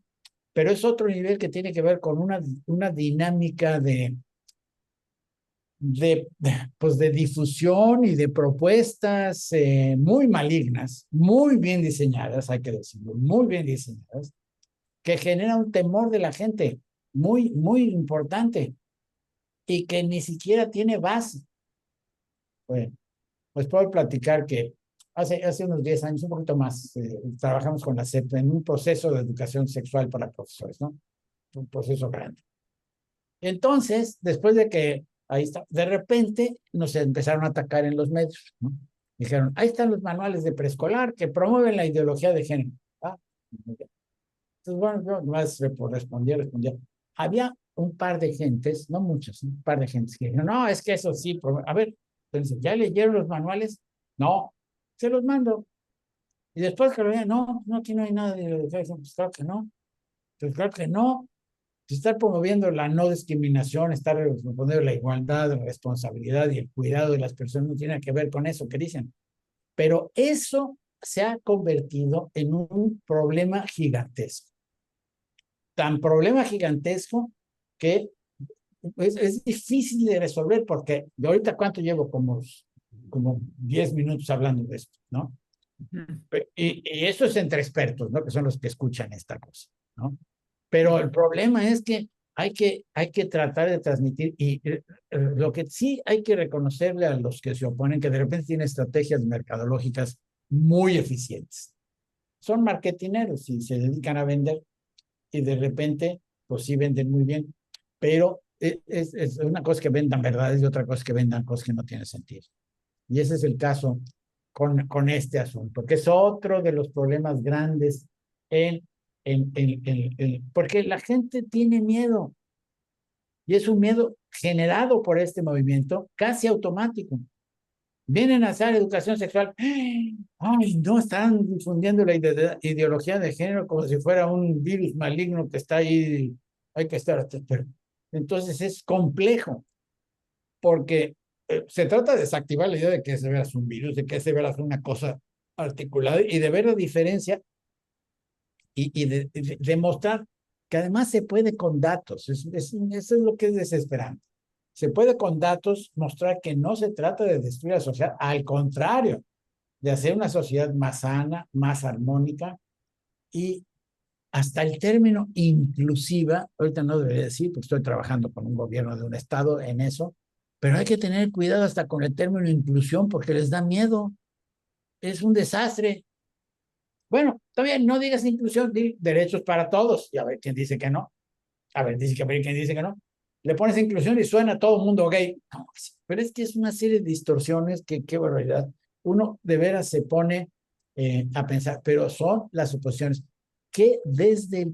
pero es otro nivel que tiene que ver con una dinámica pues de difusión y de propuestas muy malignas, muy bien diseñadas, hay que decirlo, muy bien diseñadas, que genera un temor de la gente muy, muy importante y que ni siquiera tiene base. Bueno, pues puedo platicar que hace unos 10 años, un poquito más, trabajamos con la SEP en un proceso de educación sexual para profesores, ¿no? Un proceso grande. Entonces, después de que ahí está, de repente nos empezaron a atacar en los medios, ¿no? Dijeron, ahí están los manuales de preescolar que promueven la ideología de género. Ah, entonces, bueno, yo más respondía. Había un par de gentes, no muchas, un par de gentes que dijeron, no, es que eso sí, a ver, entonces, ¿ya leyeron los manuales? No, se los mando. Y después que lo vean, no, aquí no hay nada de ideología, pues claro que no, pues claro que no. Estar promoviendo la no discriminación, estar promoviendo la igualdad, la responsabilidad y el cuidado de las personas no tiene que ver con eso que dicen. Pero eso se ha convertido en un problema gigantesco. Tan problema gigantesco que es difícil de resolver porque yo ahorita cuánto llevo como 10 minutos hablando de esto, ¿no? Y eso es entre expertos, ¿no? Que son los que escuchan esta cosa, ¿no? Pero el problema es que hay que tratar de transmitir y lo que sí hay que reconocerle a los que se oponen, que de repente tienen estrategias mercadológicas muy eficientes. Son marketineros y se dedican a vender y de repente, pues sí venden muy bien, pero es una cosa que vendan verdades y otra cosa que vendan cosas que no tienen sentido. Y ese es el caso con este asunto, que es otro de los problemas grandes porque la gente tiene miedo y es un miedo generado por este movimiento casi automático. Vienen a hacer educación sexual, ay, no, están difundiendo la ideología de género como si fuera un virus maligno que está ahí, hay que estar atento. Entonces es complejo porque se trata de desactivar la idea de que es de veras un virus, de que es de veras una cosa articulada y de ver la diferencia y de demostrar que además se puede con datos. Eso es lo que es desesperante. Se puede con datos mostrar que no se trata de destruir la sociedad, al contrario, de hacer una sociedad más sana, más armónica y hasta el término inclusiva, ahorita no debería decir, porque estoy trabajando con un gobierno de un estado en eso, pero hay que tener cuidado hasta con el término inclusión porque les da miedo. Es un desastre. Bueno, todavía no digas inclusión, di derechos para todos. Y a ver quién dice que no. A ver, dice que a ver quién dice que no. Le pones inclusión y suena todo el mundo gay. No, pero es que es una serie de distorsiones que qué barbaridad. Uno de veras se pone a pensar, pero son las suposiciones que desde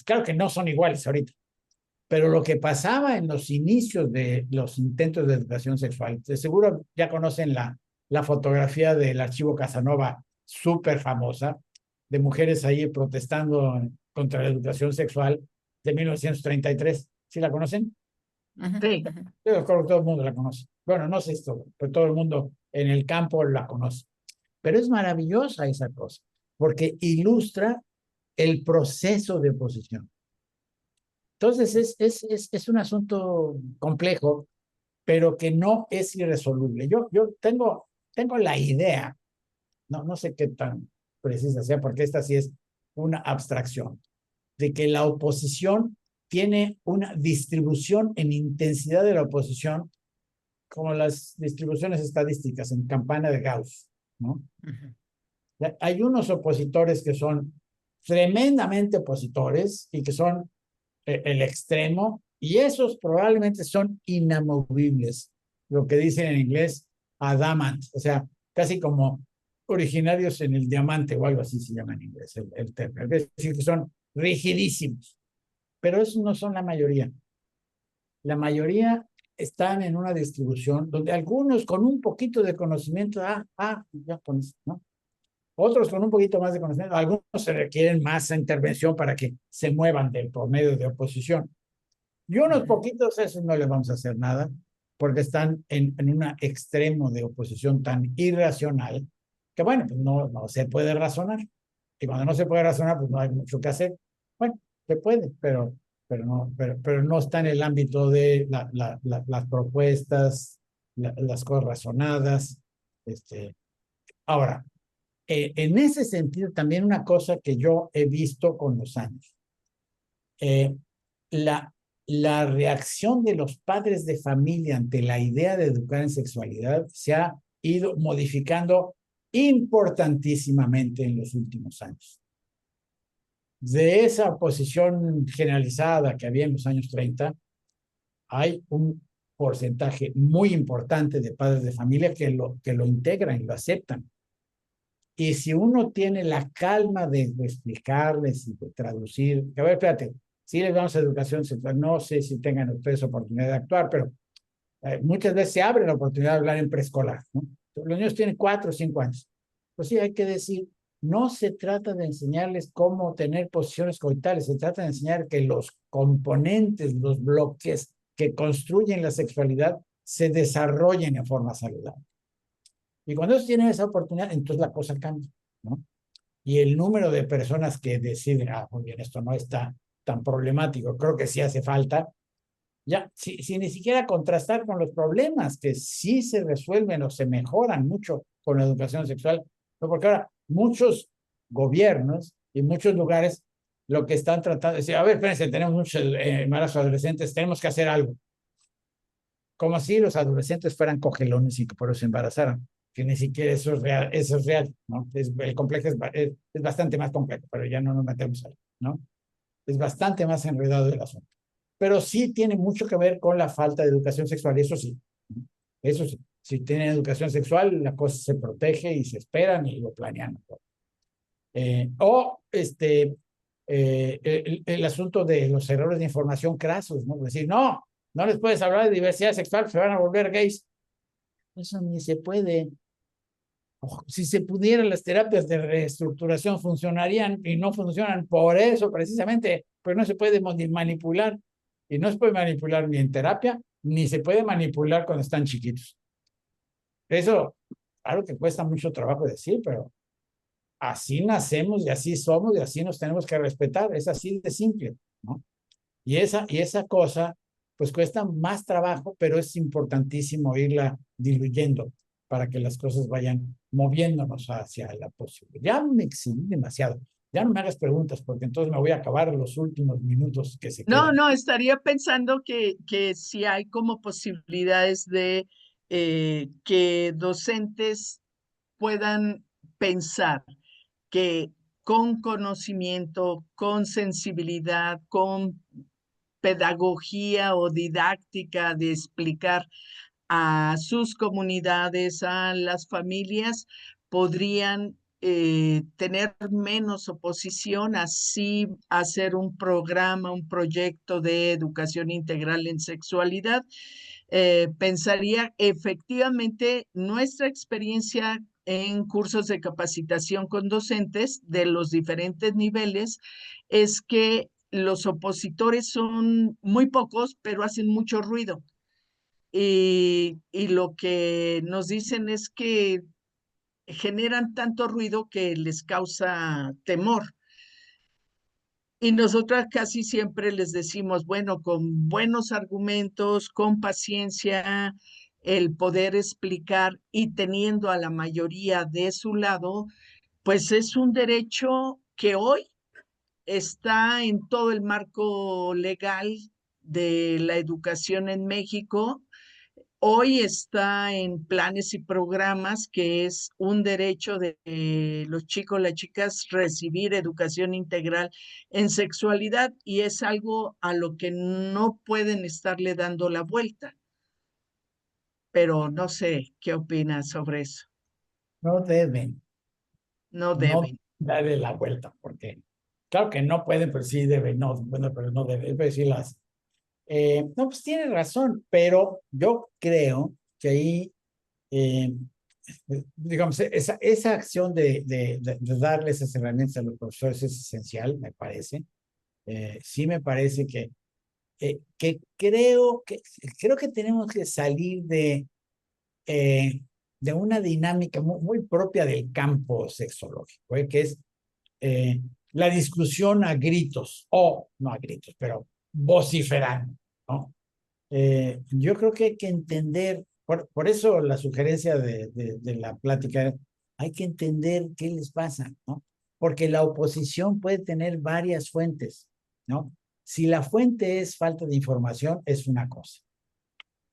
claro que no son iguales ahorita, pero lo que pasaba en los inicios de los intentos de educación sexual, de seguro ya conocen la fotografía del archivo Casanova, súper famosa, de mujeres ahí protestando contra la educación sexual de 1933. ¿Sí la conocen? Sí. Yo creo que todo el mundo la conoce. Bueno, no sé esto, pero todo el mundo en el campo la conoce. Pero es maravillosa esa cosa, porque ilustra el proceso de oposición. Entonces es un asunto complejo, pero que no es irresoluble. Yo tengo la idea, no sé qué tan precisa sea, porque esta sí es una abstracción, de que la oposición tiene una distribución en intensidad de la oposición como las distribuciones estadísticas en campana de Gauss, ¿no? Hay unos opositores que son tremendamente opositores y que son el extremo, y esos probablemente son inamovibles, lo que dicen en inglés adamant, o sea, casi como originarios en el diamante o algo así se llama en inglés el término, es decir, que son rigidísimos, pero esos no son la mayoría. La mayoría están en una distribución donde algunos con un poquito de conocimiento, ya con eso, ¿no? Otros con un poquito más de conocimiento, algunos se requieren más intervención para que se muevan del promedio de oposición. Y unos poquitos, esos no les vamos a hacer nada, porque están en un extremo de oposición tan irracional, que bueno, pues no se puede razonar. Y cuando no se puede razonar, pues no hay mucho que hacer. Bueno, se puede, pero no está en el ámbito de las propuestas, las cosas razonadas. Ahora, en ese sentido, también una cosa que yo he visto con los años, eh, la, la reacción de los padres de familia ante la idea de educar en sexualidad se ha ido modificando importantísimamente en los últimos años. De esa posición generalizada que había en los años 30, hay un porcentaje muy importante de padres de familia que lo integran y lo aceptan. Y si uno tiene la calma de explicarles y de traducir, que a ver, espérate, sí les damos educación sexual, no sé si tengan ustedes oportunidad de actuar, pero muchas veces se abre la oportunidad de hablar en preescolar, ¿no? Los niños tienen 4 o 5 años. Pues sí, hay que decir, no se trata de enseñarles cómo tener posiciones coitales, se trata de enseñar que los componentes, los bloques que construyen la sexualidad se desarrollen en forma saludable. Y cuando ellos tienen esa oportunidad, entonces la cosa cambia, ¿no? Y el número de personas que deciden, muy bien, esto no está tan problemático, creo que sí hace falta, ya, si ni siquiera contrastar con los problemas que sí se resuelven o se mejoran mucho con la educación sexual, ¿no? Porque ahora muchos gobiernos y muchos lugares lo que están tratando de decir, a ver, espérense, tenemos muchos embarazos adolescentes, tenemos que hacer algo. Como si los adolescentes fueran cogelones y que por eso se embarazaran, que ni siquiera eso es real, ¿no? El complejo es bastante más complejo, pero ya no nos metemos ahí, ¿no? Es bastante más enredado el asunto. Pero sí tiene mucho que ver con la falta de educación sexual, eso sí, ¿no? Eso sí. Si tienen educación sexual, la cosa se protege y se esperan y lo planean. El asunto de los errores de información crasos, ¿no? Es decir, no les puedes hablar de diversidad sexual, se van a volver gays. Eso ni se puede. Si se pudieran, las terapias de reestructuración funcionarían y no funcionan por eso precisamente, pues no se puede manipular. Y no se puede manipular ni en terapia, ni se puede manipular cuando están chiquitos. Eso, claro que cuesta mucho trabajo decir, pero así nacemos y así somos y así nos tenemos que respetar. Es así de simple, ¿no? Y esa cosa, pues cuesta más trabajo, pero es importantísimo irla diluyendo para que las cosas vayan moviéndonos hacia la posibilidad. Ya me exhibí demasiado. Ya no me hagas preguntas porque entonces me voy a acabar los últimos minutos que se quedan. No, estaría pensando que si hay como posibilidades de que docentes puedan pensar que con conocimiento, con sensibilidad, con pedagogía o didáctica de explicar a sus comunidades, a las familias, podrían tener menos oposición, así hacer un programa, un proyecto de educación integral en sexualidad. Pensaría efectivamente nuestra experiencia en cursos de capacitación con docentes de los diferentes niveles es que los opositores son muy pocos, pero hacen mucho ruido. Y lo que nos dicen es que generan tanto ruido que les causa temor. Y nosotras casi siempre les decimos, bueno, con buenos argumentos, con paciencia, el poder explicar y teniendo a la mayoría de su lado, pues es un derecho que hoy está en todo el marco legal de la educación en México. Hoy está en planes y programas que es un derecho de los chicos, las chicas, recibir educación integral en sexualidad y es algo a lo que no pueden estarle dando la vuelta. Pero no sé qué opinas sobre eso. No deben, No no deben. darle la vuelta, porque claro que no pueden, pero sí deben, no, bueno, pero no deben, pero sí las. No, pues tiene razón, pero yo creo que ahí, eh, digamos, esa acción de darle esas herramientas a los profesores es esencial, me parece. Sí me parece que creo que tenemos que salir de una dinámica muy propia del campo sexológico, que es eh, la discusión a gritos, o no a gritos, pero vociferando, ¿no? Yo creo que hay que entender, por eso la sugerencia de la plática, hay que entender qué les pasa, ¿no? Porque la oposición puede tener varias fuentes, ¿no? Si la fuente es falta de información, es una cosa.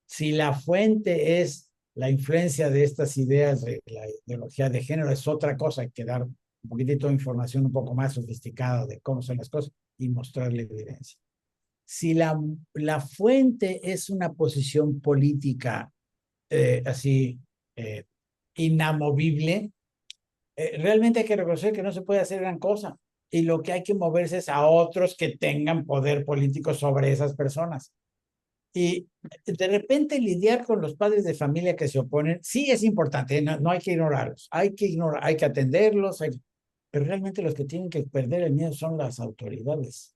Si la fuente es la influencia de estas ideas de la ideología de género, es otra cosa. Hay que dar un poquitito de información un poco más sofisticada de cómo son las cosas y mostrarle evidencia. Si la fuente es una posición política así eh, inamovible, realmente hay que reconocer que no se puede hacer gran cosa. Y lo que hay que moverse es a otros que tengan poder político sobre esas personas. Y de repente lidiar con los padres de familia que se oponen, sí es importante, no hay que ignorarlos, hay que atenderlos, pero realmente los que tienen que perder el miedo son las autoridades.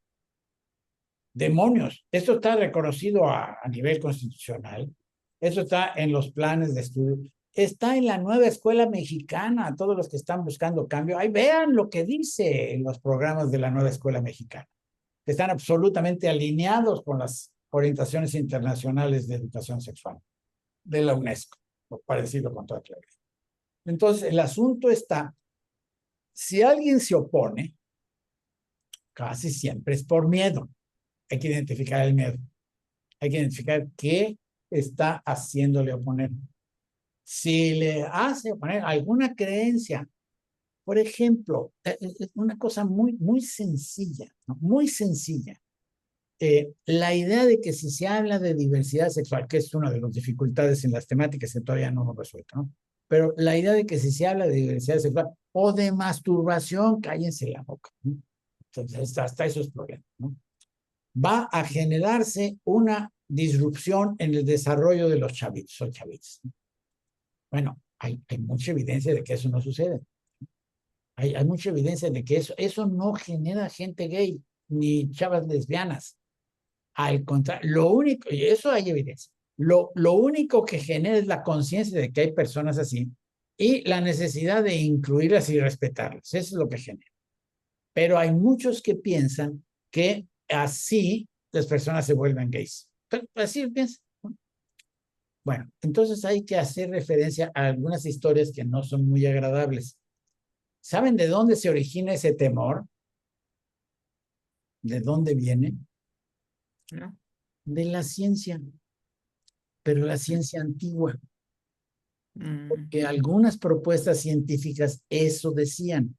Demonios, esto está reconocido a nivel constitucional, eso está en los planes de estudio, está en la nueva escuela mexicana, todos los que están buscando cambio, ahí vean lo que dice en los programas de la nueva escuela mexicana, que están absolutamente alineados con las orientaciones internacionales de educación sexual de la UNESCO, para decirlo con toda claridad. Entonces, el asunto está, si alguien se opone, casi siempre es por miedo. Hay que identificar el miedo. Hay que identificar qué está haciéndole oponer. Si le hace oponer alguna creencia, por ejemplo, una cosa muy sencilla, ¿no? Muy sencilla. La idea de que si se habla de diversidad sexual, que es una de las dificultades en las temáticas que todavía no hemos resuelto, ¿no? Pero la idea de que si se habla de diversidad sexual o de masturbación, cállense la boca, ¿no? Entonces, hasta esos problemas, ¿no? Va a generarse una disrupción en el desarrollo de los chavitos o chavitas. Bueno, hay mucha evidencia de que eso no sucede. Hay mucha evidencia de que eso no genera gente gay ni chavas lesbianas. Al contrario, lo único, y eso hay evidencia, lo único que genera es la conciencia de que hay personas así y la necesidad de incluirlas y respetarlas. Eso es lo que genera. Pero hay muchos que piensan que así las personas se vuelven gays. Pero así piensan. Bueno, entonces hay que hacer referencia a algunas historias que no son muy agradables. ¿Saben de dónde se origina ese temor? ¿De dónde viene? ¿No? De la ciencia, pero la ciencia antigua. Que algunas propuestas científicas eso decían,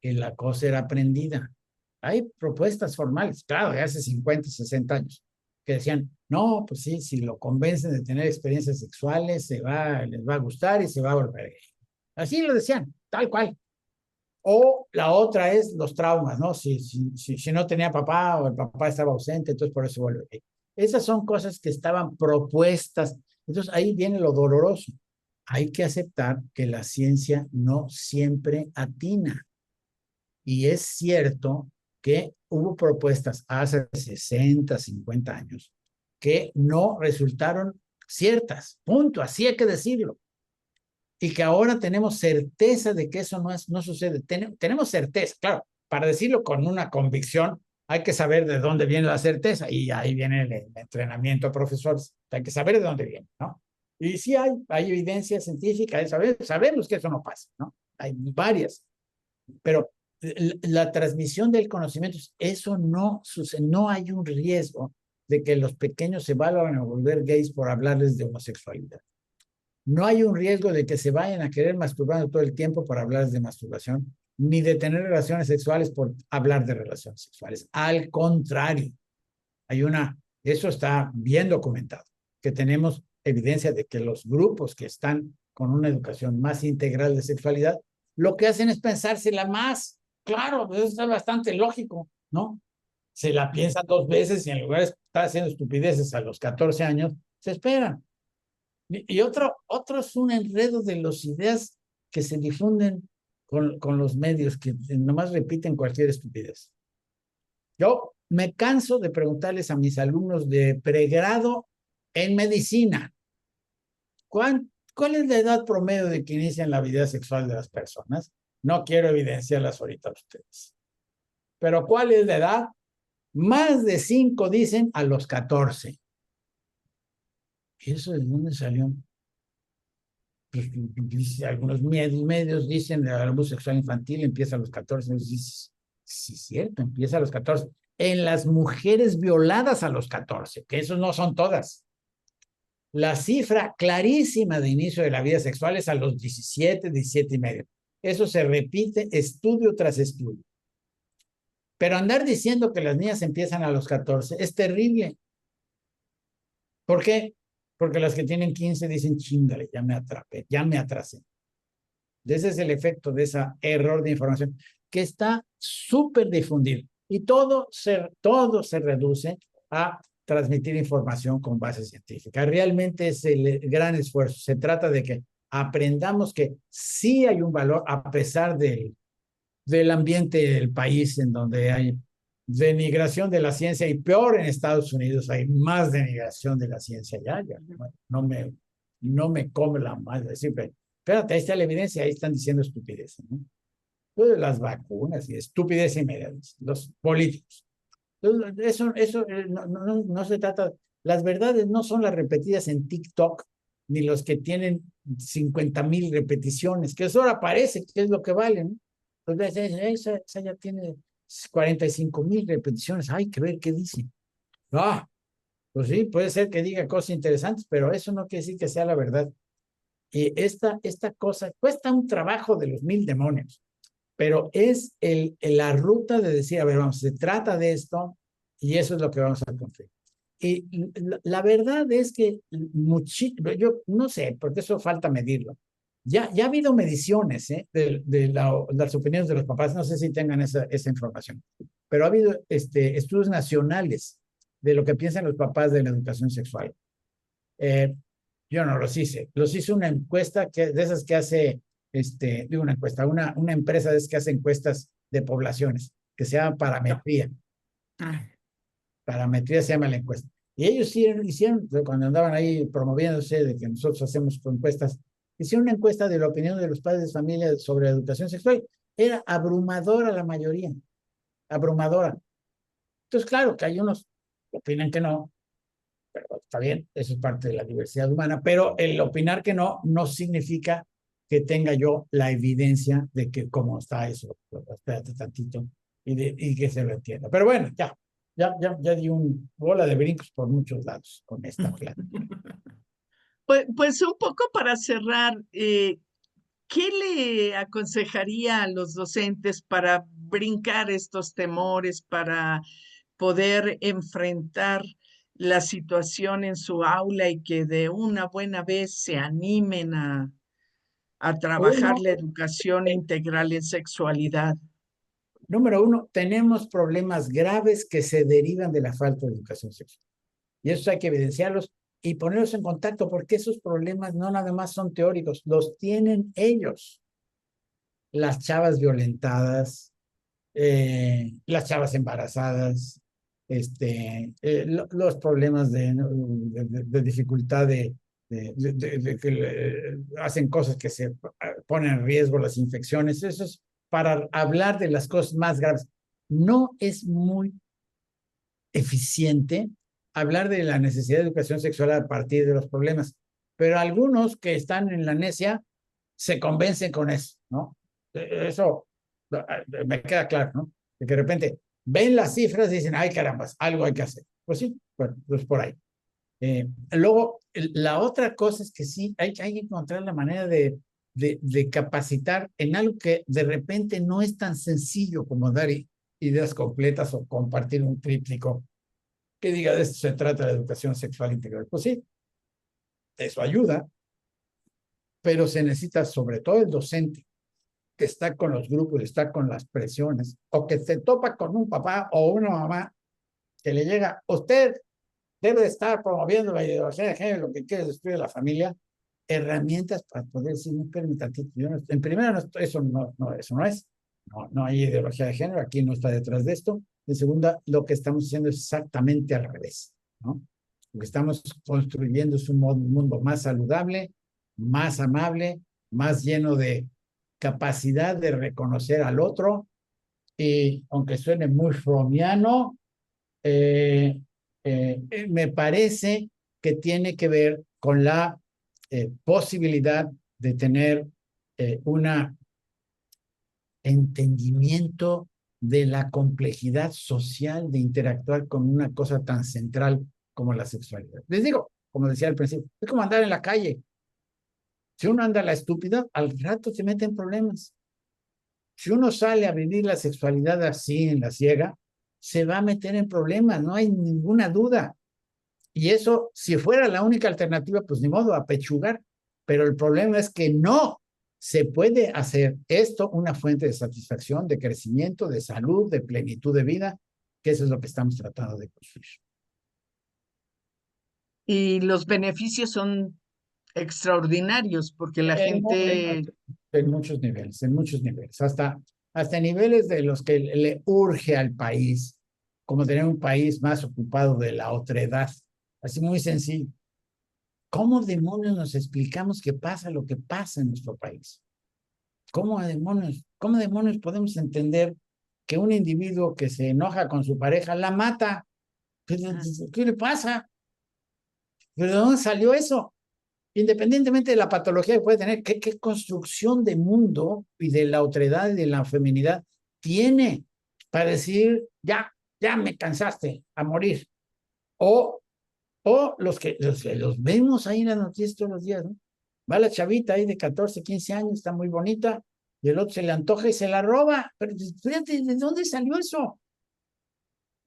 que la cosa era aprendida. Hay propuestas formales, claro, de hace 50, 60 años, que decían, no, pues sí, si lo convencen de tener experiencias sexuales, les va a gustar y se va a volver gay. Así lo decían, tal cual. O la otra es los traumas, ¿no? Si no tenía papá o el papá estaba ausente, entonces por eso vuelve gay. Esas son cosas que estaban propuestas. Entonces ahí viene lo doloroso. Hay que aceptar que la ciencia no siempre atina. Y es cierto que hubo propuestas hace 60, 50 años que no resultaron ciertas. Punto. Así hay que decirlo. Y que ahora tenemos certeza de que eso no sucede. Tenemos certeza, claro, para decirlo con una convicción, hay que saber de dónde viene la certeza y ahí viene el entrenamiento de profesores. Hay que saber de dónde viene, ¿no? Y sí hay evidencia científica, sabemos que eso no pasa, ¿no? Hay varias, pero la transmisión del conocimiento, eso no sucede, no hay un riesgo de que los pequeños se vayan a volver gays por hablarles de homosexualidad. No hay un riesgo de que se vayan a querer masturbar todo el tiempo por hablar de masturbación, ni de tener relaciones sexuales por hablar de relaciones sexuales. Al contrario, eso está bien documentado, que tenemos evidencia de que los grupos que están con una educación más integral de sexualidad, lo que hacen es pensársela más. Claro, eso es bastante lógico, ¿no? se la piensan 2 veces y en lugar de estar haciendo estupideces a los 14 años, se esperan. Y otro es un enredo de las ideas que se difunden con los medios, que nomás repiten cualquier estupidez. Yo me canso de preguntarles a mis alumnos de pregrado en medicina, ¿cuál es la edad promedio de que inician la vida sexual de las personas? No quiero evidenciarlas ahorita a ustedes. Pero ¿cuál es la edad? Más de 5 dicen a los 14. ¿Y eso de dónde salió? Pues, algunos medios dicen que el abuso sexual infantil empieza a los 14. Sí, es cierto, empieza a los 14. En las mujeres violadas a los 14, que esos no son todas. La cifra clarísima de inicio de la vida sexual es a los 17, 17 y medio. Eso se repite estudio tras estudio. Pero andar diciendo que las niñas empiezan a los 14 es terrible. ¿Por qué? Porque las que tienen 15 dicen, chíngale, ya me atrapé, ya me atrasé. Ese es el efecto de ese error de información que está súper difundido. Y todo se reduce a transmitir información con base científica. Realmente es el gran esfuerzo. Se trata de que aprendamos que sí hay un valor a pesar del ambiente del país en donde hay denigración de la ciencia, y peor en Estados Unidos hay más denigración de la ciencia. Ya no me come la madre decir, espérate, ahí está la evidencia, ahí están diciendo estupideces, ¿no? Las vacunas y estupidez y media, los políticos. Eso no se trata, las verdades no son las repetidas en TikTok, ni los que tienen 50,000 repeticiones, que eso ahora parece que es lo que vale, ¿no? Entonces, esa ya tiene 45,000 repeticiones, hay que ver qué dice. Ah, pues sí, puede ser que diga cosas interesantes, pero eso no quiere decir que sea la verdad. Y esta cosa cuesta un trabajo de los 1000 demonios, pero es la ruta de decir, a ver, vamos, se trata de esto y eso es lo que vamos a construir. Y la verdad es que yo no sé, porque eso falta medirlo. Ya ha habido mediciones de las opiniones de los papás, no sé si tengan esa información, pero ha habido estudios nacionales de lo que piensan los papás de la educación sexual. Yo no los hice una encuesta de esas que hace, una encuesta, una empresa de esas que hace encuestas de poblaciones, que se llama Parametría. Parametría se llama la encuesta. Y ellos hicieron, cuando andaban ahí promoviéndose de que nosotros hacemos encuestas, hicieron una encuesta de la opinión de los padres de familia sobre la educación sexual. Era abrumadora la mayoría, abrumadora. Entonces, claro que hay unos que opinan que no, pero está bien, eso es parte de la diversidad humana, pero el opinar que no significa que tenga yo la evidencia de que cómo está eso. Espérate tantito y que se lo entienda. Pero bueno, ya di un bola de brincos por muchos lados con esta plática. Pues un poco para cerrar, ¿qué le aconsejaría a los docentes para brincar estos temores, para poder enfrentar la situación en su aula y que de una buena vez se animen a trabajar Uno, la educación integral en sexualidad? Número uno, tenemos problemas graves que se derivan de la falta de educación sexual. Y eso hay que evidenciarlos y ponerlos en contacto, porque esos problemas no nada más son teóricos, los tienen ellos. Las chavas violentadas, las chavas embarazadas, los problemas de dificultad de que hacen cosas que se ponen en riesgo, las infecciones, eso es para hablar de las cosas más graves. No es muy eficiente hablar de la necesidad de educación sexual a partir de los problemas, pero algunos que están en la necia se convencen con eso, ¿no? Eso me queda claro, ¿no? Que de repente ven las cifras y dicen, ay caramba, algo hay que hacer. Pues sí, bueno, pues por ahí. Luego, la otra cosa es que sí, hay que encontrar la manera de capacitar en algo que de repente no es tan sencillo como dar ideas completas o compartir un tríptico que diga de esto se trata de educación sexual integral. Pues sí, eso ayuda, pero se necesita sobre todo el docente que está con los grupos, está con las presiones, o que se topa con un papá o una mamá que le llega, usted debe de estar promoviendo la ideología de género, lo que quiere es destruir la familia, herramientas para poder decir, no, espérame tantito, en primera, eso no es, no hay ideología de género, aquí no está detrás de esto. En segunda, lo que estamos haciendo es exactamente al revés, ¿no? Lo que estamos construyendo es un mundo más saludable, más amable, más lleno de capacidad de reconocer al otro, y aunque suene muy freudiano, me parece que tiene que ver con la posibilidad de tener un entendimiento de la complejidad social de interactuar con una cosa tan central como la sexualidad. Les digo, como decía al principio, es como andar en la calle. Si uno anda a la estúpida, al rato se mete en problemas. Si uno sale a vivir la sexualidad así, en la ciega, se va a meter en problemas, no hay ninguna duda. Y eso, si fuera la única alternativa, pues ni modo, apechugar. Pero el problema es que no se puede hacer esto una fuente de satisfacción, de crecimiento, de salud, de plenitud de vida, que eso es lo que estamos tratando de construir. Y los beneficios son extraordinarios porque la gente... En muchos niveles, hasta niveles de los que le urge al país, como tener un país más ocupado de la otredad, así muy sencillo. ¿Cómo demonios nos explicamos que pasa lo que pasa en nuestro país? ¿Cómo demonios podemos entender que un individuo que se enoja con su pareja la mata? ¿Qué le pasa? ¿Pero de dónde salió eso? Independientemente de la patología que puede tener, ¿qué construcción de mundo y de la otredad y de la feminidad tiene para decir, ya me cansaste a morir? O los que los vemos ahí en las noticias todos los días, ¿no? Va la chavita ahí de 14, 15 años, está muy bonita, y el otro se le antoja y se la roba. Pero fíjate, ¿de dónde salió eso?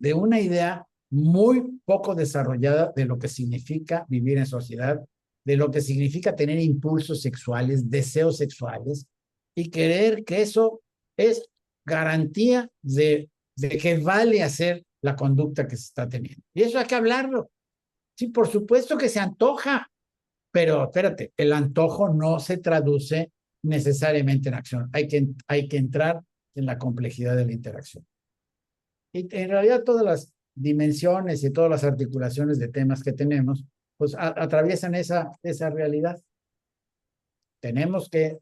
De una idea muy poco desarrollada de lo que significa vivir en sociedad, de lo que significa tener impulsos sexuales, deseos sexuales, y creer que eso es garantía de que vale hacer la conducta que se está teniendo. Y eso hay que hablarlo. Sí, por supuesto que se antoja, pero espérate, el antojo no se traduce necesariamente en acción. Hay que entrar en la complejidad de la interacción. Y en realidad todas las dimensiones y todas las articulaciones de temas que tenemos, pues atraviesan esa realidad. Tenemos que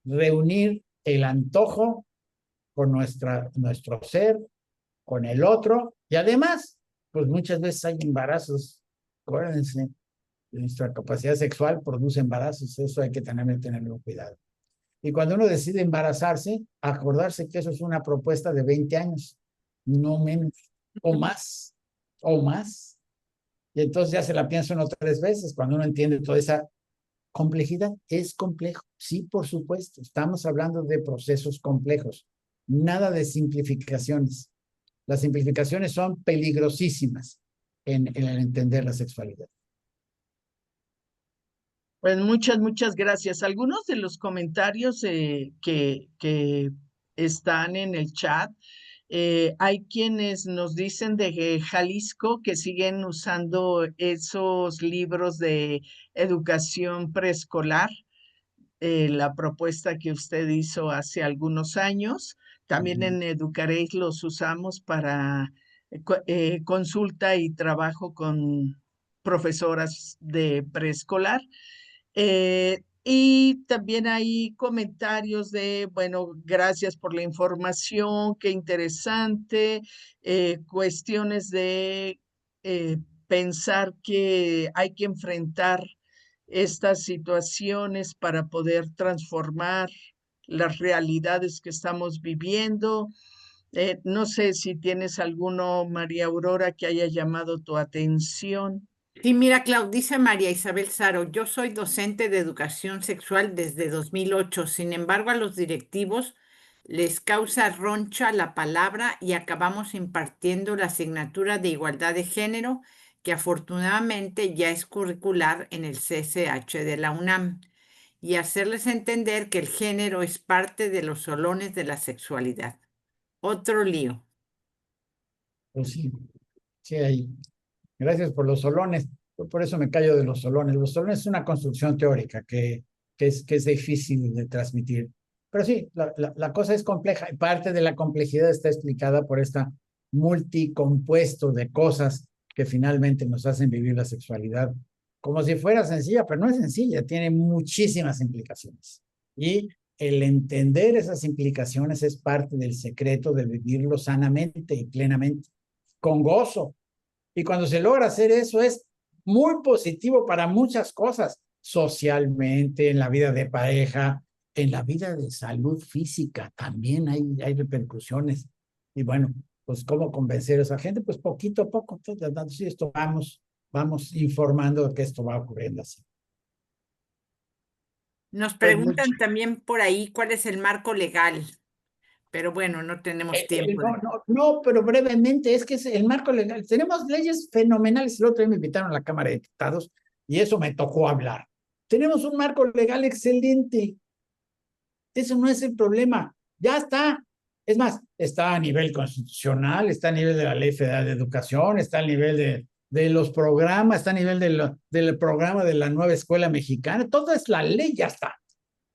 reunir el antojo con nuestro ser, con el otro, y además, pues muchas veces hay embarazos, acuérdense, nuestra capacidad sexual produce embarazos, eso hay que tenerlo cuidado. Y cuando uno decide embarazarse, acordarse que eso es una propuesta de 20 años, no menos, o más, o más. Y entonces ya se la piensa uno 3 veces cuando uno entiende toda esa complejidad. Es complejo, sí, por supuesto. Estamos hablando de procesos complejos, nada de simplificaciones. Las simplificaciones son peligrosísimas en el entender la sexualidad. Pues muchas gracias. Algunos de los comentarios que están en el chat, hay quienes nos dicen de Jalisco que siguen usando esos libros de educación preescolar, la propuesta que usted hizo hace algunos años. También en Educaréis los usamos para consulta y trabajo con profesoras de preescolar. Y también hay comentarios de, bueno, gracias por la información, qué interesante, cuestiones de pensar que hay que enfrentar estas situaciones para poder transformar las realidades que estamos viviendo. No sé si tienes alguno, María Aurora, que haya llamado tu atención. Sí, mira, Clau, dice María Isabel Saro, yo soy docente de educación sexual desde 2008. Sin embargo, a los directivos les causa roncha la palabra y acabamos impartiendo la asignatura de igualdad de género, que afortunadamente ya es curricular en el CCH de la UNAM, y hacerles entender que el género es parte de los solones de la sexualidad. Otro lío. Pues sí, sí, ahí. Gracias por los solones. Yo por eso me callo de los solones. Los solones es una construcción teórica que es difícil de transmitir. Pero sí, la cosa es compleja y parte de la complejidad está explicada por esta multicompuesto de cosas que finalmente nos hacen vivir la sexualidad como si fuera sencilla, pero no es sencilla, tiene muchísimas implicaciones. Y el entender esas implicaciones es parte del secreto de vivirlo sanamente y plenamente, con gozo. Y cuando se logra hacer eso es muy positivo para muchas cosas, socialmente, en la vida de pareja, en la vida de salud física, también hay repercusiones. Y bueno, pues cómo convencer a esa gente, pues poquito a poco, sí, esto vamos informando que esto va ocurriendo así. Nos Pues mucho. preguntan también por ahí cuál es el marco legal, pero bueno, no tenemos tiempo. No, pero brevemente, es que es el marco legal. Tenemos leyes fenomenales. El otro día me invitaron a la Cámara de Diputados y eso me tocó hablar. Tenemos un marco legal excelente. Eso no es el problema. Ya está. Es más, está a nivel constitucional, está a nivel de la Ley Federal de Educación, está a nivel de los programas, está a nivel del programa de la nueva escuela mexicana. Toda es la ley, ya está.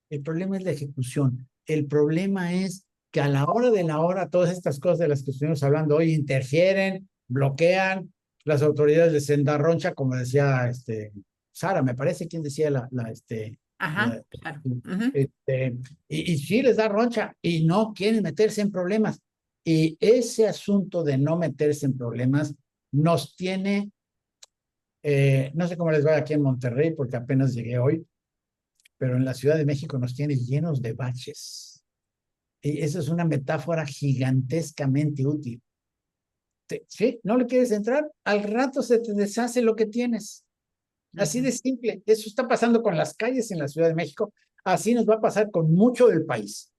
El problema es la ejecución. El problema es que a la hora de la hora, todas estas cosas de las que estuvimos hablando hoy interfieren, bloquean, las autoridades de senda roncha, como decía Sara, me parece, quien decía Ajá, la- claro. y sí les da roncha y no quieren meterse en problemas. Y ese asunto de no meterse en problemas nos tiene, no sé cómo les va aquí en Monterrey, porque apenas llegué hoy, pero en la Ciudad de México nos tiene llenos de baches. Y esa es una metáfora gigantescamente útil. ¿Sí? ¿No le quieres entrar? Al rato se te deshace lo que tienes. Así de simple. Eso está pasando con las calles en la Ciudad de México. Así nos va a pasar con mucho del país.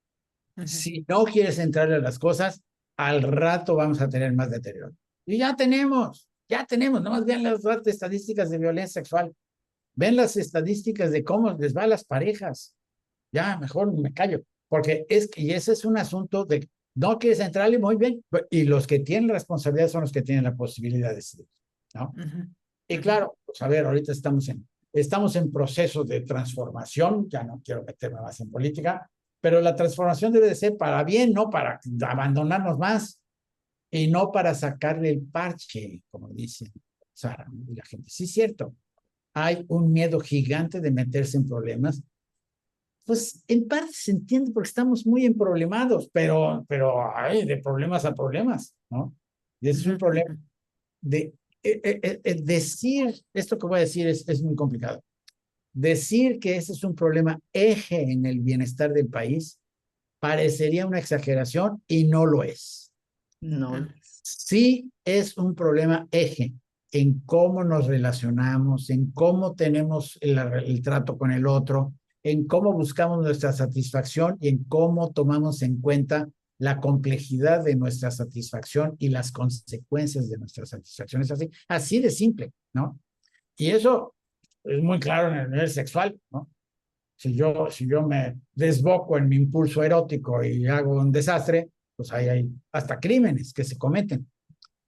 Si no quieres entrarle a las cosas, al rato vamos a tener más deterioro. Y ya tenemos, nomás vean las estadísticas de violencia sexual. Ven las estadísticas de cómo les va a las parejas. Ya, mejor me callo, porque y ese es un asunto de no quieres entrarle muy bien, y los que tienen responsabilidad son los que tienen la posibilidad de decidir, ¿no? Y claro, pues a ver, ahorita estamos en proceso de transformación, ya no quiero meterme más en política, pero la transformación debe de ser para bien, no para abandonarnos más y no para sacarle el parche, como dice Sara y la gente. Sí, es cierto, hay un miedo gigante de meterse en problemas. Pues en parte se entiende porque estamos muy emproblemados, pero hay de problemas a problemas, ¿no? Y ese es un problema de decir, esto que voy a decir es muy complicado. Decir que ese es un problema eje en el bienestar del país parecería una exageración y no lo es. No. Sí es un problema eje en cómo nos relacionamos, en cómo tenemos el trato con el otro, en cómo buscamos nuestra satisfacción y en cómo tomamos en cuenta la complejidad de nuestra satisfacción y las consecuencias de nuestra satisfacción. Es así de simple, ¿no? Y eso es muy claro en el nivel sexual, ¿no? Si yo me desboco en mi impulso erótico y hago un desastre, pues ahí hay hasta crímenes que se cometen.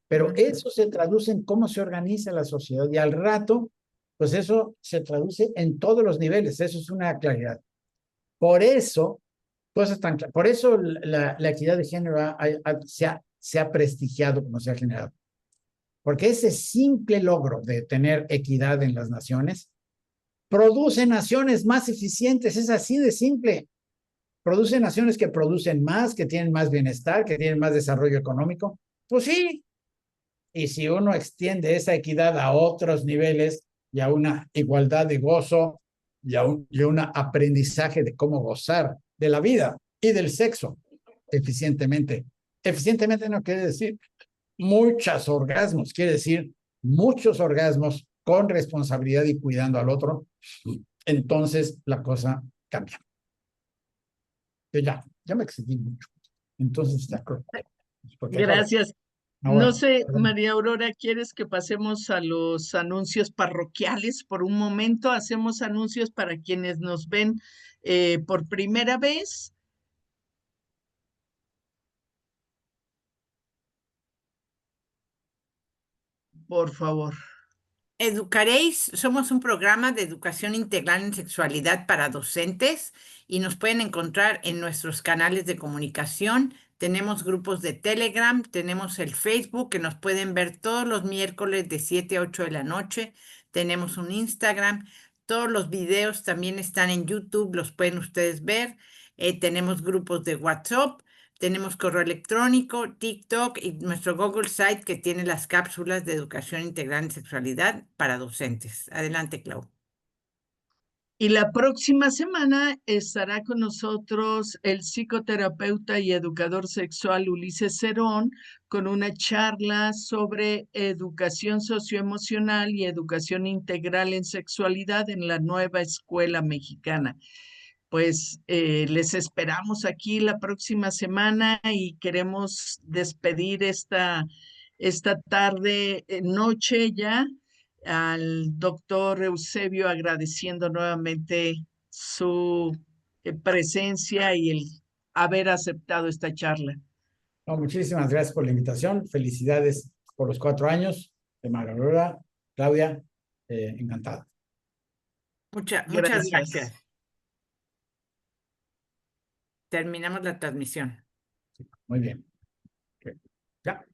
Pero eso se traduce en cómo se organiza la sociedad y al rato, pues eso se traduce en todos los niveles. Eso es una claridad. Por eso, por eso la equidad de género se ha prestigiado como se ha generado. Porque ese simple logro de tener equidad en las naciones produce naciones más eficientes. Es así de simple. Produce naciones que producen más, que tienen más bienestar, que tienen más desarrollo económico. Pues sí, y si uno extiende esa equidad a otros niveles y a una igualdad de gozo y a un aprendizaje de cómo gozar de la vida y del sexo eficientemente. Eficientemente no quiere decir muchos orgasmos, quiere decir muchos orgasmos con responsabilidad y cuidando al otro. Entonces la cosa cambia. Yo ya me excedí mucho. Entonces está claro. Gracias. No Bueno, sé, María Aurora, ¿quieres que pasemos a los anuncios parroquiales por un momento? Hacemos anuncios para quienes nos ven por primera vez. por favor. Educaréis, somos un programa de educación integral en sexualidad para docentes y nos pueden encontrar en nuestros canales de comunicación. Tenemos grupos de Telegram, tenemos el Facebook que nos pueden ver todos los miércoles de 7 a 8 de la noche. Tenemos un Instagram, todos los videos también están en YouTube, los pueden ustedes ver. Tenemos grupos de WhatsApp. Tenemos correo electrónico, TikTok y nuestro Google Site que tiene las cápsulas de educación integral en sexualidad para docentes. Adelante, Clau. Y la próxima semana estará con nosotros el psicoterapeuta y educador sexual Ulises Cerón con una charla sobre educación socioemocional y educación integral en sexualidad en la nueva escuela mexicana. Pues les esperamos aquí la próxima semana y queremos despedir esta tarde, noche ya, al doctor Eusebio agradeciendo nuevamente su presencia y el haber aceptado esta charla. No, muchísimas gracias por la invitación. Felicidades por los 4 años de Margarita. Claudia, encantado. Muchas Gracias. gracias. Terminamos la transmisión. Muy bien. Ya.